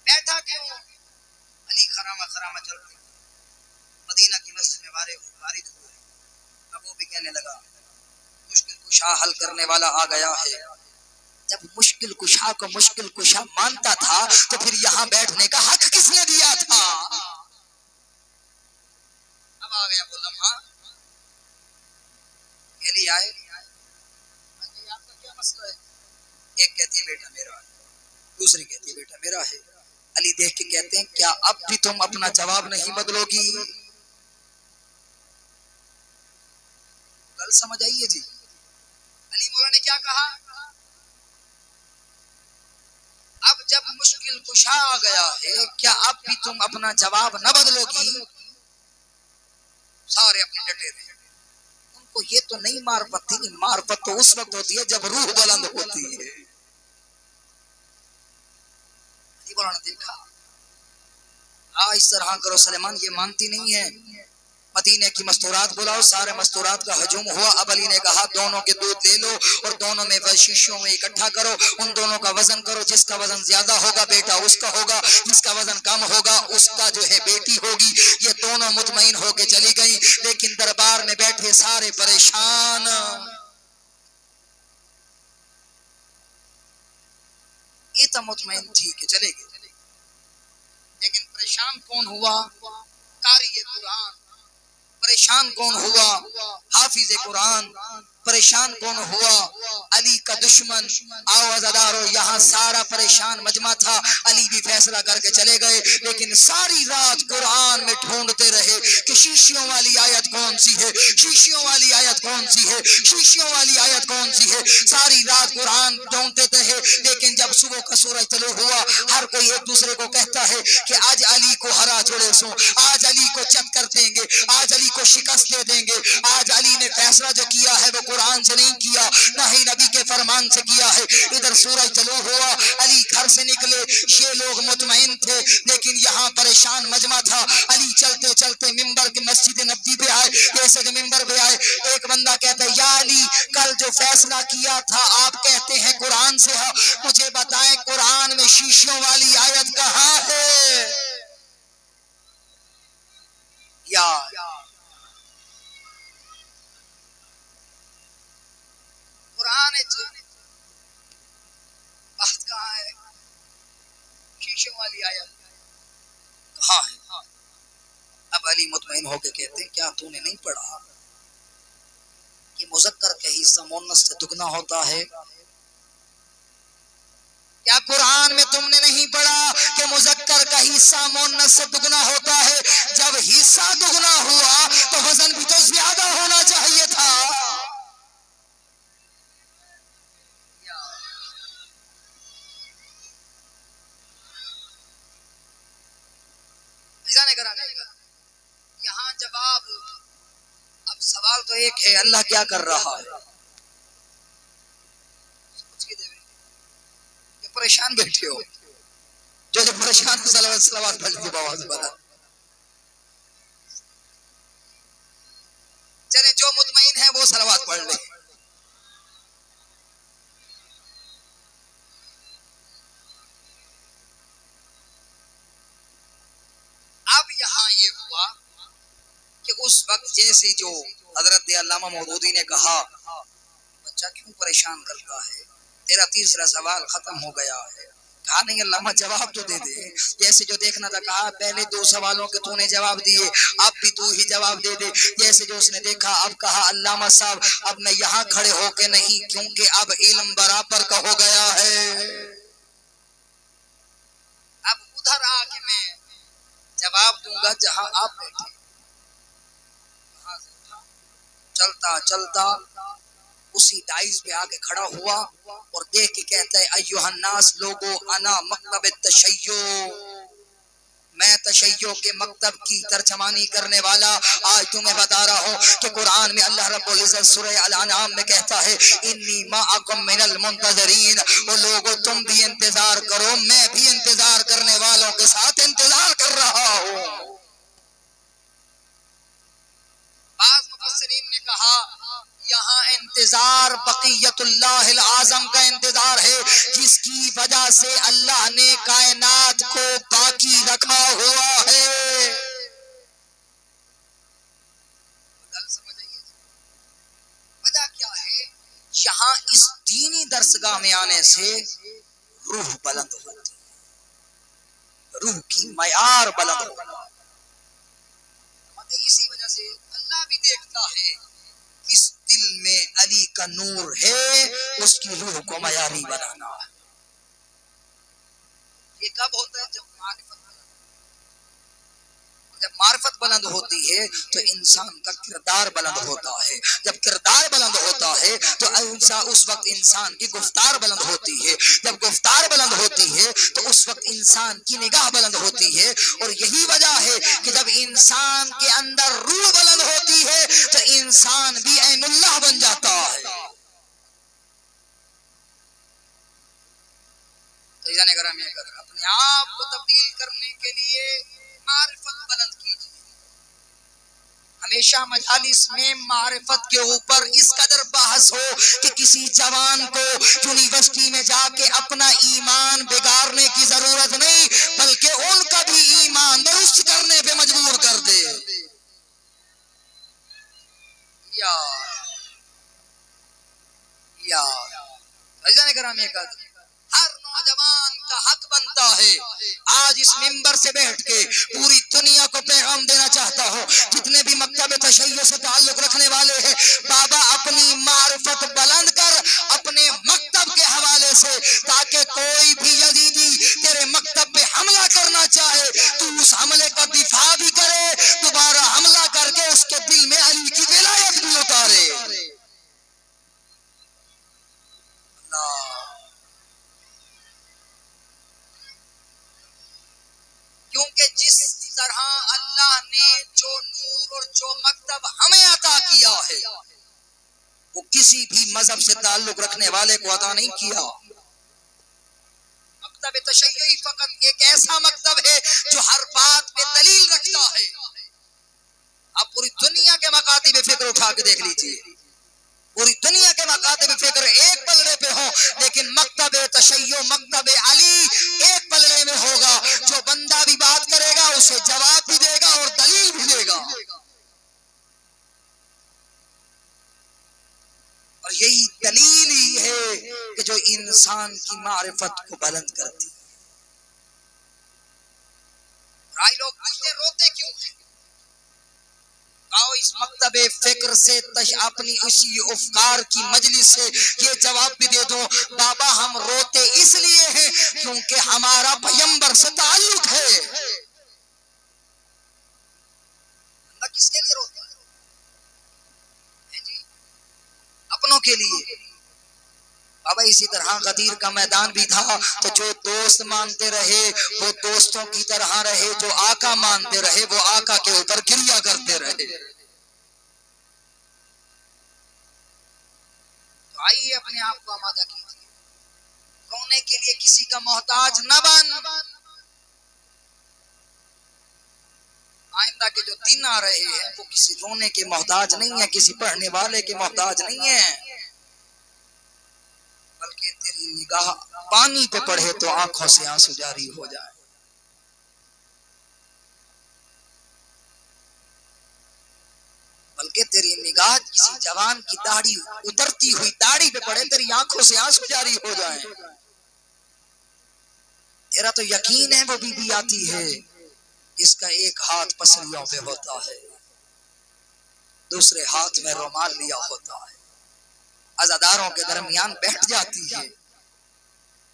بیٹھا کیوں؟ علی خرامہ خرامہ چلتے مدینہ کی مسجد میں وارد ہوئے۔ اب وہ بھی کہنے لگا مشکل کشا حل کرنے والا آ گیا ہے۔ جب مشکل کشا کو مشکل کشا مانتا تھا تو پھر یہاں بیٹھنے کا حق کس نے دیا تھا؟ اب آ گیا وہ لمحہ، علی آئے، آپ کا کیا مسئلہ ہے؟ ایک کہتی ہے بیٹا میرا ہے، دوسری کہتی ہے بیٹا میرا ہے۔ علی دیکھ کے کہتے ہیں کیا اب بھی تم اپنا جواب نہیں بدلو گی؟ کل سمجھ آئیے جی، علی مولا نے کیا کہا؟ اب جب مشکل کشا آ گیا ہے کیا اب بھی تم اپنا جواب نہ بدلو گی؟ سارے اپنے ڈٹے رہے۔ ان کو یہ تو نہیں معرفت تھی، معرفت تو اس وقت ہوتی ہے جب روح بلند ہوتی ہے۔ علی مولا نے دیکھا اس طرح کرو سلیمان یہ مانتی نہیں ہے، مدینے کی مستورات بلاؤ، سارے مستورات کا ہجوم ہوا۔ اب علی نے کہا دونوں کے دودھ لے لو اور دونوں میں شیشیوں میں اکٹھا کرو، ان دونوں کا وزن کرو، جس کا وزن زیادہ ہوگا بیٹا اس کا ہوگا، جس کا وزن کم ہوگا اس کا جو ہے بیٹی ہوگی۔ یہ دونوں مطمئن ہو کے چلی گئیں، لیکن دربار میں بیٹھے سارے پریشان۔ یہ تو مطمئن ٹھیک ہے چلے گئے، لیکن پریشان کون ہوا؟ قاری قرآن۔ پریشان کون ہوا؟ حافظ قرآن۔ پریشان کون ہوا؟ علی کا دشمن۔ آؤ عزادارو، یہاں سارا پریشان مجمع تھا۔ علی بھی فیصلہ کر کے چلے گئے، لیکن ساری رات قرآن میں ڈھونڈتے رہے کہ شیشیوں والی آیت کون سی ہے، شیشیوں والی آیت کون سی ہے، شیشیوں والی آیت کون سی ہے۔ ساری رات قرآن ڈھونڈتے رہے، لیکن جب صبح کا سورج طلوع ہوا ہر کوئی ایک دوسرے کو کہتا ہے کہ آج علی کو ہرا چھوڑے سو، آج علی کو چت کر دیں گے، آج علی کو شکست دے دیں گے۔ آج علی نے فیصلہ جو کیا ہے وہ قرآن سے نہیں کیا، نہ ہی نبی کے فرمان سے کیا ہے۔ ادھر سورج طلوع ہوا، علی گھر سے نکلے، یہ لوگ مطمئن تھے لیکن یہاں پریشان مجمع تھا۔ علی چلتے چلتے منبر کے مسجد نبی پہ آئے، جیسے کہ منبر پہ آئے ایک بندہ کہتا ہے یا علی کل جو فیصلہ کیا تھا آپ کہتے ہیں قرآن سے ہے، مجھے بتائیں قرآن میں شیشیوں والی آیت کہاں ہے؟ یا قرآن بات کہاں ہے؟ شیشوں والی آیت کہاں ہے؟ اب علی مطمئن ہو کے کہتے ہیں کیا تو نے نہیں پڑھا کہ مذکر کا حصہ مؤنث سے دگنا ہوتا ہے؟ کیا قرآن میں تم نے نہیں پڑھا کہ مذکر کا حصہ مؤنث سے دگنا ہوتا ہے؟ جب حصہ دگنا ہوا تو وزن بھی تو زیادہ ہونا چاہیے تھا۔ یہاں جواب، اب سوال تو ایک ہے اللہ کیا کر رہا ہے؟ پریشان بیٹھے ہو؟ جو پریشان صلوات پڑھ لیجیے بآواز بلند. چلے جو مطمئن ہے وہ صلوات پڑھ لے. اب یہاں یہ ہوا کہ اس وقت جیسے جو حضرت علامہ مودودی نے کہا بچہ کیوں پریشان کرتا ہے، تیرا تیسرا سوال ختم ہو گیا ہے. کہا نہیں علامہ جواب تو دے دے، جیسے جو دیکھنا تھا. کہا پہلے 2 سوالوں کے تو نے جواب دیے، اب بھی تو ہی جواب دے دے. جیسے جو اس نے دیکھا اب کہا علامہ صاحب اب میں یہاں کھڑے ہو کے نہیں، کیونکہ اب علم برابر کا ہو گیا ہے، اب ادھر آ کے میں جواب دوں گا جہاں آپ بیٹھے. چلتا چلتا اسی ڈائز پہ آ کے کھڑا ہوا اور دیکھ کے کہتا ہے ایوہ الناس لوگو انا مکتب التشیع، میں تشیع کے مکتب کی ترجمانی کرنے والا. آج تمہیں بتا رہا ہوں کہ قرآن میں اللہ رب العزت سورہ الانعام میں کہتا ہے انی معکم من المنتظرین، وہ لوگو تم بھی انتظار کرو، میں بھی انتظار کرنے والوں کے ساتھ انتظار کر رہا ہوں. بعض مفسرین نے کہا یہاں انتظار بقیت اللہ العظم کا انتظار ہے، جس کی وجہ سے اللہ نے کائنات کو باقی رکھا ہوا ہے. وجہ کیا ہے؟ یہاں اس دینی درسگاہ میں آنے سے روح بلند ہوتی، روح کی معیار بلند ہوتی. اسی وجہ سے اللہ بھی دیکھتا ہے اس دل میں علی کا نور ہے، اس کی روح کو معیاری بنانا. یہ کب ہوتا ہے؟ جب معرفت بلند ہوتی ہے تو انسان کا کردار بلند ہوتا ہے. جب کردار بلند ہوتا ہے تو اس وقت انسان کی گفتار بلند ہوتی ہے. جب گفتار بلند ہوتی ہے تو اس وقت انسان کی نگاہ بلند ہوتی ہے. اور یہی وجہ ہے کہ جب انسان کے اندر روح بلند ہوتی ہے تو انسان بھی عین اللہ بن جاتا ہے. اپنے آپ کو تبدیل کرنے کے لیے معرفت بلند کیجیے. ہمیشہ مجالس میں معرفت کے اوپر اس قدر بحث ہو کہ کسی جوان کو یونیورسٹی میں جا کے اپنا ایمان بگاڑنے کی ضرورت نہیں، بلکہ ان کا بھی ایمان درست کرنے پہ مجبور کر دے. یا گرامی کا ہر نوجوان کا حق بنتا ہے. آج اس منبر سے بیٹھ کے پوری دنیا کو پیغام دینا چاہتا ہوں، جتنے بھی مکتب تشیع سے تعلق رکھنے والے ہیں، بابا اپنی معرفت بلند کر اپنے مکتب کے حوالے سے، تاکہ کوئی بھی یزیدی تیرے مکتب پہ حملہ کرنا چاہے تو اس حملے کا دفاع بھی کرے، دوبارہ حملہ کر کے اس کے دل میں علی کی ولایت بھی اتارے. کیونکہ جس طرح اللہ نے جو نور اور جو مکتب ہمیں عطا کیا ہے وہ کسی بھی مذہب سے تعلق رکھنے والے کو عطا نہیں کیا. مکتب تشیعی فقط ایک ایسا مکتب ہے جو ہر بات پہ دلیل رکھتا ہے. آپ پوری دنیا کے مکاتب فکر اٹھا کے دیکھ لیجئے، پوری دنیا کے مکاتب فکر ایک پلڑے پہ ہوں، لیکن مکتب تشیع مکتب علی ایک پلڑے میں ہوگا. جو بندہ بھی بات کرے گا اسے جواب بھی دے گا اور دلیل بھی دے گا. اور یہی دلیل ہی ہے کہ جو انسان کی معرفت کو بلند کرتی. رائے لوگ پوچھتے روتے کیوں ہیں؟ اس مکتب فکر سے اپنی اسی افکار کی مجلس سے یہ جواب بھی دے دو، بابا ہم روتے اس لیے ہیں کیونکہ ہمارا پیمبر سے تعلق ہے. کس کے لیے روتا ہے؟ اپنوں کے لیے. بابا اسی طرح غدیر کا میدان بھی تھا تو جو دوست مانتے رہے وہ دوستوں کی طرح رہے، جو آقا مانتے رہے وہ آقا کے اوپر گریا کرتے رہے. تو آئیے اپنے آپ کو آمادہ کیجیے. رونے کے لیے کسی کا محتاج نہ بن. آئندہ کے جو دن آ رہے ہیں وہ کسی رونے کے محتاج نہیں ہیں، کسی پڑھنے والے کے محتاج نہیں ہیں، بلکہ تیری نگاہ پانی پہ پڑھے تو آنکھوں سے آنسو جاری ہو جائے. بلکہ تیری نگاہ کسی جوان کی داڑھی اترتی ہوئی داڑھی پہ پڑے، تیری آنکھوں سے آنسو جاری ہو جائیں. تیرا تو یقین ہے وہ بی بی آتی ہے جس کا ایک ہاتھ پسلیوں پہ ہوتا ہے، دوسرے ہاتھ میں رومال لیا ہوتا ہے، عزاداروں کے درمیان بیٹھ جاتی ہے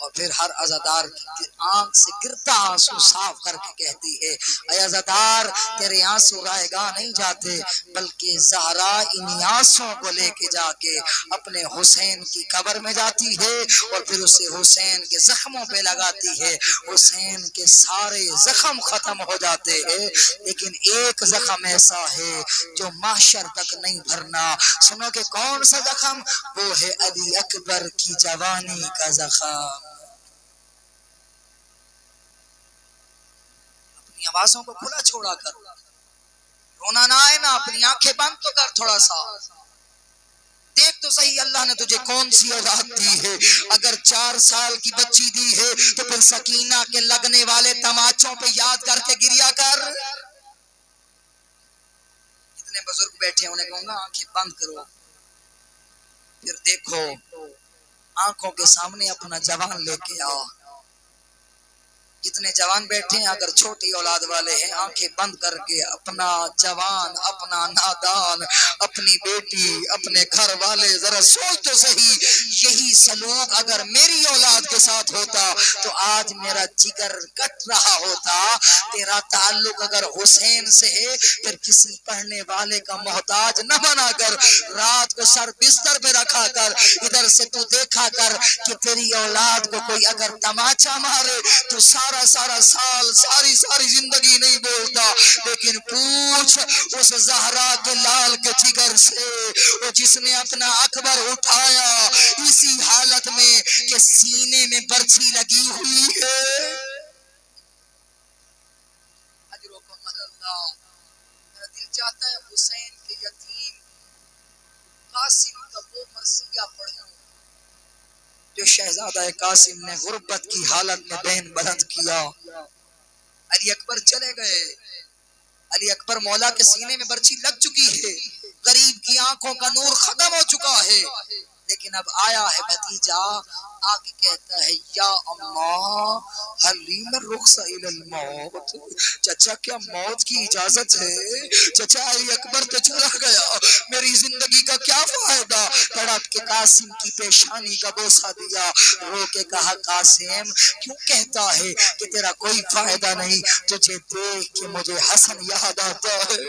اور پھر ہر عزادار کی آنکھ سے گرتا آنسو صاف کر کے کہتی ہے اے عزادار تیرے آنسو رائے گاہ نہیں جاتے، بلکہ زہرا انہی آنسوں کو لے کے جا کے اپنے حسین کی قبر میں جاتی ہے اور پھر اسے حسین کے زخموں پہ لگاتی ہے. حسین کے سارے زخم ختم ہو جاتے ہیں لیکن ایک زخم ایسا ہے جو محشر تک نہیں بھرنا. سنو کہ کون سا زخم؟ وہ ہے علی اکبر کی جوانی کا زخم. اپنی آوازوں کو کھلا چھوڑا کر، رونا نہ آئے نا، اپنی آنکھیں بند تو کر تھوڑا سا، دیکھ تو صحیح اللہ نے تجھے کون سی اولاد دی ہے. اگر 4 سال کی بچی دی ہے تو پھر سکینہ کے لگنے والے تماچوں پہ یاد کر کے گریا کر. جتنے بزرگ بیٹھے انہیں کہوں گا آنکھیں بند کرو، پھر دیکھو آنکھوں کے سامنے اپنا جوان لے کے آ. جتنے جوان بیٹھے ہیں اگر چھوٹی اولاد والے ہیں آنکھیں بند کر کے اپنا جوان، اپنا نادان، اپنی بیٹی، اپنے گھر والے ذرا سوچ تو صحیح. یہی سلوک اگر میری اولاد کے ساتھ ہوتا تو آج میرا جگر کٹ رہا ہوتا. تیرا تعلق اگر حسین سے ہے پھر کسی پڑھنے والے کا محتاج نہ بنا کر رات کو سر بستر پہ رکھا کر ادھر سے تو دیکھا کر کہ تیری اولاد کو کوئی اگر تماچا مارے تو سارا سال ساری زندگی نہیں بولتا، لیکن پوچھ اس زہرا کے لال کے جگر سے وہ جس نے اپنا اکبر اٹھایا اسی حالت میں کہ سینے میں برچھی لگی ہوئی ہے. اجرکم اللہ. میرا دل چاہتا ہے حسین کے یتیم قاسم کا وہ مرثیہ پڑھوں جو شہزادہ قاسم نے غربت کی حالت میں بین بلند کیا. علی اکبر چلے گئے، علی اکبر مولا کے سینے میں برچھی لگ چکی ہے، غریب کی آنکھوں کا نور ختم ہو چکا ہے، لیکن اب آیا ہے بھتیجا آگے کہتا ہے یا اماں حلیم الرخص الی الموت. چچا کیا موت کی اجازت ہے؟ چچا علی اکبر تو چلا گیا، میری زندگی کا کیا فائدہ؟ تڑپ کے قاسم کی پیشانی کا بوسہ دیا، رو کے کہا قاسم کیوں کہتا ہے کہ تیرا کوئی فائدہ نہیں؟ تجھے دیکھ کے مجھے حسن یاد آتا ہے،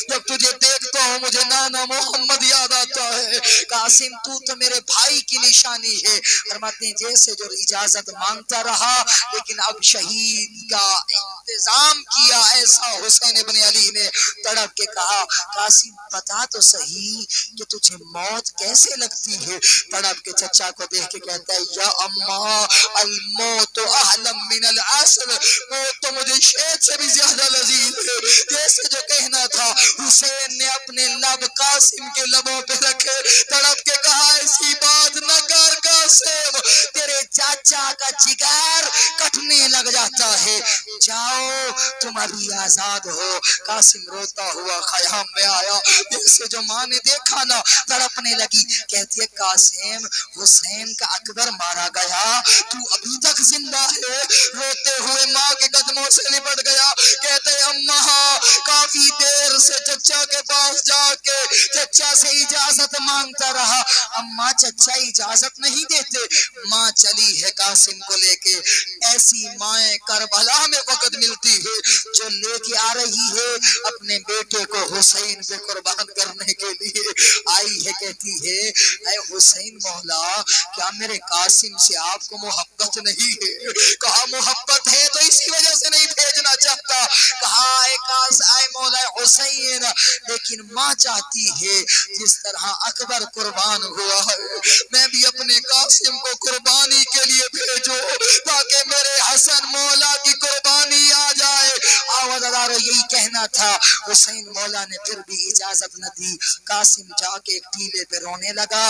جب تجھے دیکھتا ہوں مجھے نانا محمد یاد آتا ہے. قاسم تو میرے بھائی کی نشانی ہے. فرماتے ہیں جیسے جو اجازت مانگتا رہا لیکن اب شہید کا انتظام کیا ایسا حسین ابن علی نے تڑپ کے کہا قاسم بتا تو صحیح کہ تجھے موت کیسے لگتی ہے؟ تڑپ کے چچا کو دیکھ کے کہتا ہے یا اماں الموت احلم من العسل. موت تو مجھے شہد سے بھی زیادہ لذیذ ہے. جیسے جو کہنا تھا حسین نے اپنے لب قاسم کے لبوں پہ رکھے، تڑپ کے کہا ایسی بات نہ کر قاسم، تیرے چاچا کا جگر کٹنے لگ جاتا ہے، جاؤ تم ابھی آزاد ہو. قاسم روتا ہوا خیام میں آیا، جیسے جو ماں نے دیکھا نا تڑپنے لگی، کہتی ہے قاسم حسین کا اکبر مارا گیا تو ابھی تک زندہ ہے؟ روتے ہوئے ماں کے قدموں سے لپٹ گیا، کہتے ہیں اماں کافی دیر سے چچا کے پاس جا کے چچا سے اجازت مانگتا رہا، اماں چچا اجازت نہیں دیتے. ماں چلی ہے قاسم کو لے کے. ایسی مائیں کربلا میں وقت ملتی ہے جو لے کے آ رہی ہے اپنے بیٹے کو حسین پہ قربان کرنے کے لیے آئی ہے، کہتی ہے اے حسین مولا کیا میرے قاسم سے آپ کو محبت نہیں ہے؟ کہا محبت ہے تو اسی وجہ سے نہیں بھیجنا چاہتا. کہا اے مولا حسین لیکن ماں چاہتی ہے جس طرح اکبر قربان ہوا ہے میں بھی اپنے قاسم کو قربانی کے لیے بھیجوں. حسین مولا نے پھر بھی اجازت نہ دی، قاسم جا کے ایک ٹیلے پہ رونے لگا،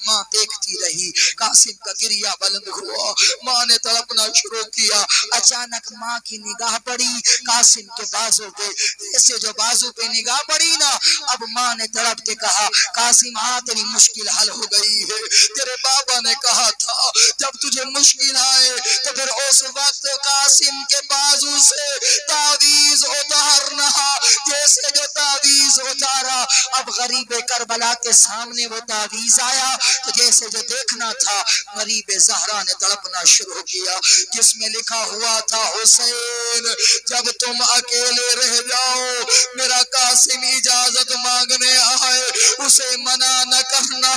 ماں دیکھتی رہی، قاسم کا گریہ بلند ہوا، ماں نے تڑپنا شروع کیا، اچانک ماں کی نگاہ پڑی قاسم کے بازو پہ، ایسے جو بازو پہ نگاہ پڑی نا، اب ماں نے تڑپ کے کہا قاسم ہاں تیری مشکل حل ہو گئی ہے، تیرے بابا نے کہا تھا جب تجھے مشکل آئے تو پھر اس وقت قاسم کے بازو سے تعویذ اتارنا، جیسے جو تعویذ اتارا، اب غریب کربلا کے سامنے وہ تعویذ آیا تو جیسے جو دیکھنا تھا، غریب زہرا نے تڑپنا شروع کیا، جس میں لکھا ہوا تھا حسین جب تم اکیلے رہ جاؤ میرا قاسم اجازت مانگنے آئے اسے منع نہ کرنا،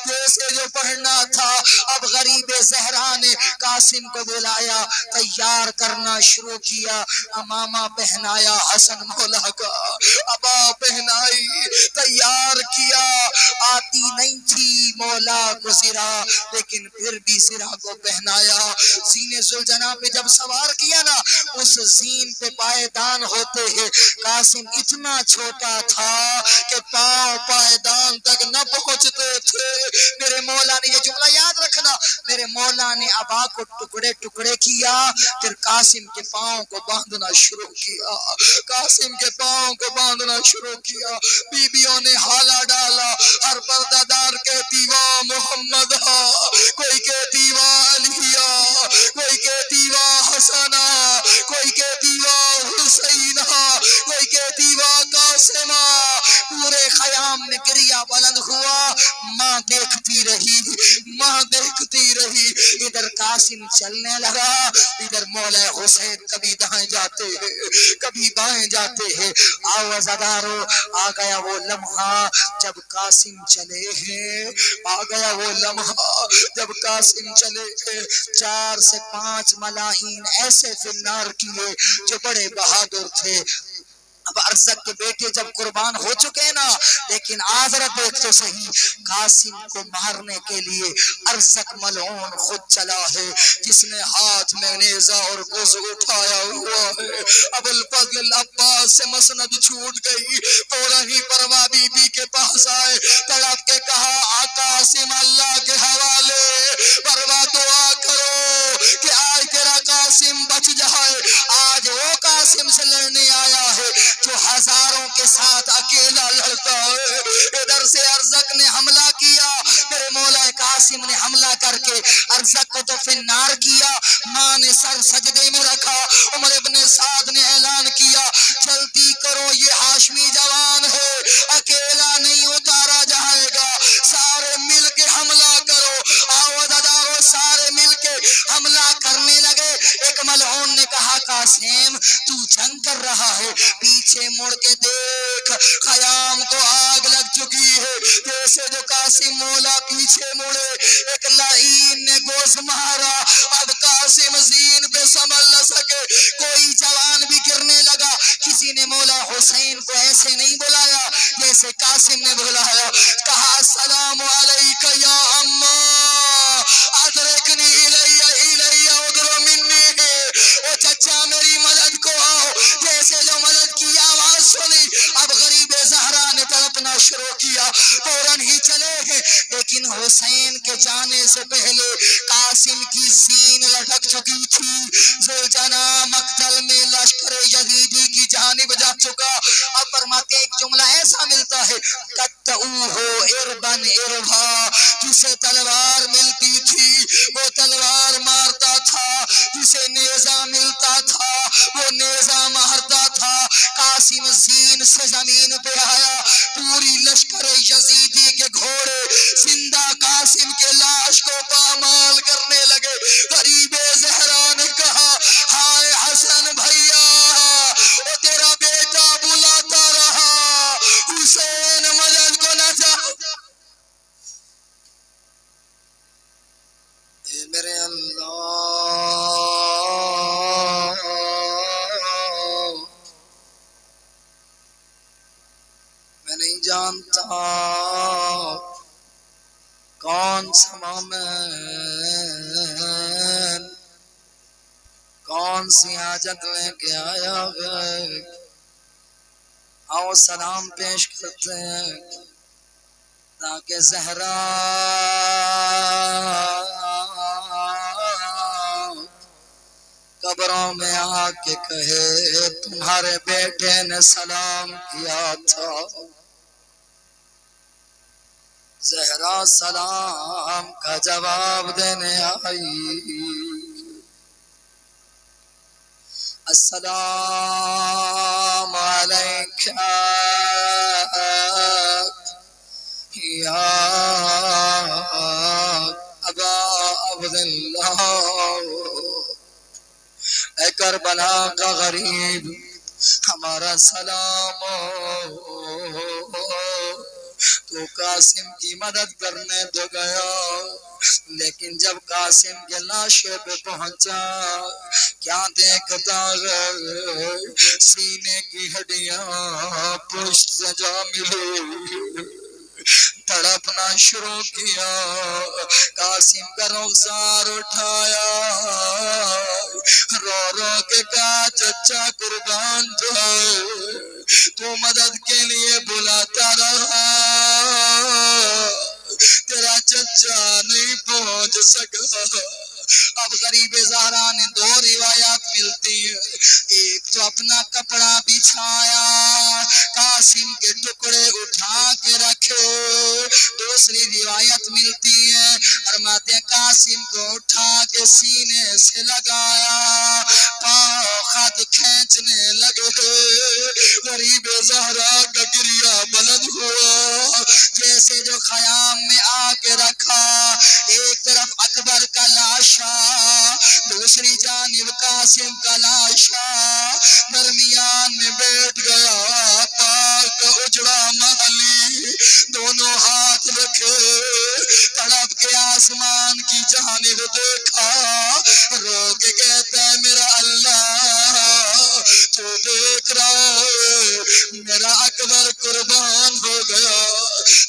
جیسے جو پڑھنا تھا، اب غریب زہرا نے قاسم کو بلایا، تیار کرنا شروع کیا، امامہ پہنایا حسن مولا کا، ابا پہنائی، تیار کیا، آتی نہیں تھی مولا کو زرا لیکن پھر بھی زرا کو پہنایا، زینے ذوالجناح پہ جب سوار کیا نا، اس زین پہ پائیدان ہوتے ہیں، قاسم اتنا چھوٹا تھا کہ پاؤں پائیدان تک نہ پہنچتے تھے، میرے مولا نے یہ جملہ یاد رکھنا، میرے مولا نے ابا کو ٹکڑے ٹکڑے کیا، پھر قاسم کے پاؤں کو باندھنا شروع کیا، قاسم کے پاؤں کو باندھنا شروع کیا، بیویوں نے حالا ڈالا، ہر پردہ دار کہتی واہ محمد، کوئی کہتی واہ علیہ، کوئی کہتی واہ حسن، کوئی کہتی واہ حسین، کوئی کہتی واہ قاسم، پورے خیام میں گریہ بلند ہوا، ماں دیکھتی رہی، ماں دیکھتی رہی، ادھر قاسم چلنے لگا، ادھر مولا حسین کبھی دائیں جاتے ہیں کبھی بائیں جاتے ہیں، آؤ عزادارو، آ گیا وہ لمحہ جب قاسم چلے ہیں، آ گیا وہ لمحہ جب قاسم چلے ہیں، 4 سے 5 ملاحین ایسے فنار کیے جو بڑے بہادر تھے، اب ارزق کے بیٹے جب قربان ہو چکے نا، لیکن آذرا دیکھ تو صحیح، قاسم کو مارنے کے لیے ارزق ملعون خود چلا ہے، جس نے ہاتھ میں نیزہ اور گوز اٹھایا ہوا ہے، ابو الفضل العباس سے مسند چھوٹ گئی، فوراً ہی پروا بی بی کے پاس آئے، تڑپ کے کہا قاسم اللہ کے حوالے، پروا دعا کرو کہ آج تیرا قاسم بچ جائے، آج وہ قاسم سے لڑنے آیا ہے جو ہزاروں کے ساتھ اکیلا لڑتا ہے، ادھر سے ارزق نے حملہ کیا، میرے مولا قاسم نے حملہ کر کے ارزق کو تو فنار کیا، ماں نے سر سجدے میں رکھا، عمر ابن سعد نے اعلان کیا جلدی کرو یہ ہاشمی جوان ہے، اکیلا نہیں اتارا جائے گا، سارے مل کے حملہ کرو، آوازدارو سارے مل کے حملہ کرنے لگے، ایک ملعون نے کہا قاسم تو جنگ کر رہا ہے، پیچھے مڑ کے دیکھ، خیام کو آگ لگ چکی ہے، جیسے جو قاسم مولا پیچھے مڑے، ایک لعین نے گوز مارا، اب قاسم زین پہ سنبھل نہ سکے، کوئی جوان بھی گرنے لگا، کسی نے مولا حسین کو ایسے نہیں بلایا جیسے قاسم نے بلایا، کہا السلام علیکہ یا اماں ادرکنی الیہ ادر منی، او چچا میری مدد کو آؤ، جیسے جو مدد کی آواز سنی، اب غریب زہرا نے تڑپنا شروع کیا، فوراً ہی چلے ہیں، لیکن حسین کے جانے سے پہلے قاسم کی زین لٹک چکی تھی، ذوالجناح مقتل میں لشکر یزیدی کی جانب جا چکا، اب فرماتے ایک جملہ ایسا ملتا ہے قطعوہ اربن اربا، جسے تلوار ملتی تھی وہ تلوار مارتا تھا، جسے نیزہ ملتا تھا وہ نیزہ مارتا تھا، قاسم زین سے زمین پہ آیا، پوری لشکر یزیدی کے گھوڑے زندہ قاسم کے لاش کو پامال کرنے لگے، غریب زہرا نے کہا ہائے حسن بھیا، وہ تیرا بیٹا بلاتا رہا، حسین مدد کو نہ چاہ، میرے اللہ، میں نہیں جانتا کون سا مومن کون سی حاجت لے کے آیا ہے، آؤ سلام پیش کرتے ہیں تاکہ زہرا قبروں میں آ کے کہے تمہارے بیٹے نے سلام کیا تھا. زہرا سلام کا جواب دینے آئی. السلام علیکم یا ابا عبداللہ. اے کربلا کا غریب ہمارا سلام. تو قاسم کی مدد کرنے تو گیا لیکن جب قاسم کے لاشے پہ پہنچا کیا دیکھتا ہے سینے کی ہڈیاں پشت سے جا ملی. تڑپنا شروع کیا. قاسم کا رخسار اٹھایا رو رو کے کہا چچا قربان تھا تو مدد کے لیے بلاتا رہا تیرا چچا نہیں پہنچ سکا. اب غریب زہرا نے دو روایات ملتی ہیں. ایک تو اپنا کپڑا بچھایا قاسم کے ٹکڑے اٹھا کے رکھے. دوسری روایت ملتی ہے فرماتے قاسم کو اٹھا کے سینے سے لگایا پاؤں خط کھینچنے لگے. غریب زہرا کا گریا بلند ہوا جیسے جو خیام میں آ کے رکھا. ایک طرف اکبر کا لاشا دوسری جانب قاسم کا لاشا درمیان میں بیٹھ گیا. پاک کا اجڑا محلی دونوں ہاتھ رکھے تڑپ کے آسمان کی جانب دیکھا رو کے کہتا ہے میرا اللہ تو دیکھ رہا ہے میرا اکبر قربان ہو گیا.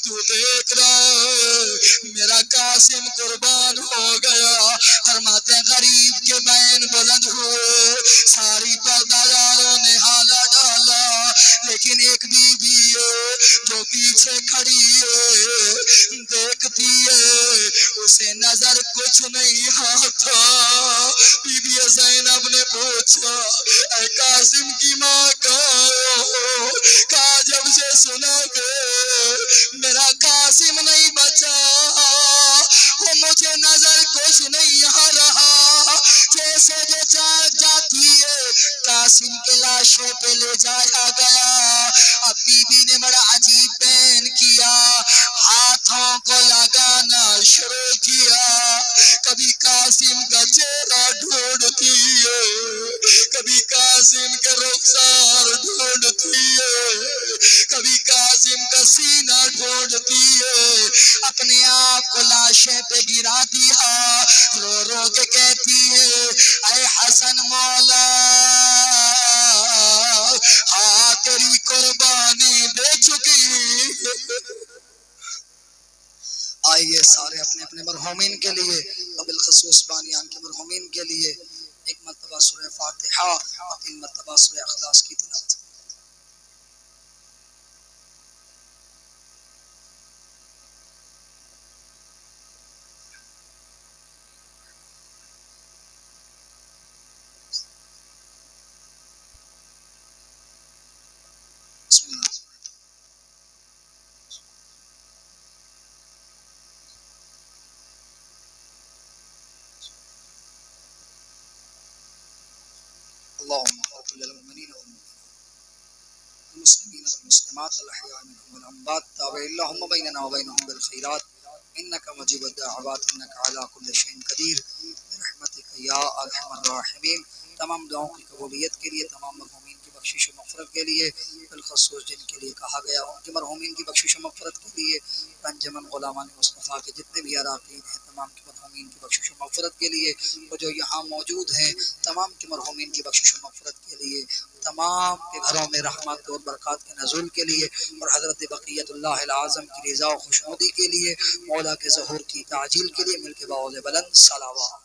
تو دیکھ رہا ہے میرا قاسم قربان ہو گیا. فرماتے غریب کے بین بلند ہوئے. ساری پرداداروں نے حالا ڈالا لیکن ایک بی بی ہے جو پیچھے کھڑی ہے دیکھتی ہے اسے نظر کچھ نہیں آتا. بی بی زینب نے پوچھا اے قاسم کی ماں کہا جب سے سنا کہ میرا قاسم نہیں بچا وہ مجھے نظر کچھ نہیں آ رہا جیسے جو چاک جاتی ہے قاسم کے لاشوں پہ لے جایا گیا. اب بی بی نے بڑا عجیب پین کیا ہاتھوں کو لگانا شروع کیا. کبھی قاسم کا چہرہ ڈھونڈتی ہے کبھی قاسم کے رخسار ڈھونڈتی ہے کبھی قاسم کا سینہ ڈھونڈتی ہے. اپنے آپ کو لاشیں پہ گرا دیا رو رو کے کہتی ہے اے حسن مولا ہاں تیری قربانی دے چکی. آئیے سارے اپنے اپنے مرحومین کے لیے بالخصوص بانیان کے مرحومین کے لیے ایک مرتبہ سورہ فاتحہ اور 3 مرتبہ سورہ اخلاص کی تلاوت. بسم اللہ. اللهم اغفر للمؤمنين والمسلمين والمسلمات الاحياء منهم والاموات تابع اللهم بيننا وبينهم بالخيرات انك مجيب الدعوات انك على كل شيء قدير برحمتك يا ارحم الراحمين. تمام دعاؤں کی قبولیت کے لیے تمام مرحومین کی بخشش و مغفرت کے لیے بالخصوص جن کے لیے کہا گیا ان کے مرحومین کی بخشش و مغفرت کے لیے انجمن غلامان مصطفیٰ کے جتنے بھی اراکین ہیں تمام کے مرحومین کی بخشش و مغفرت کے لیے اور جو یہاں موجود ہیں تمام کے مرحومین کی بخشش و مغفرت کے لیے تمام کے گھروں میں رحمت اور برکات کے نزول کے لیے اور حضرت بقیت اللہ العظم کی رضا و خوشنودی کے لیے مولا کے ظہور کی تعجیل کے لیے مل کے باوض بلند صلوات.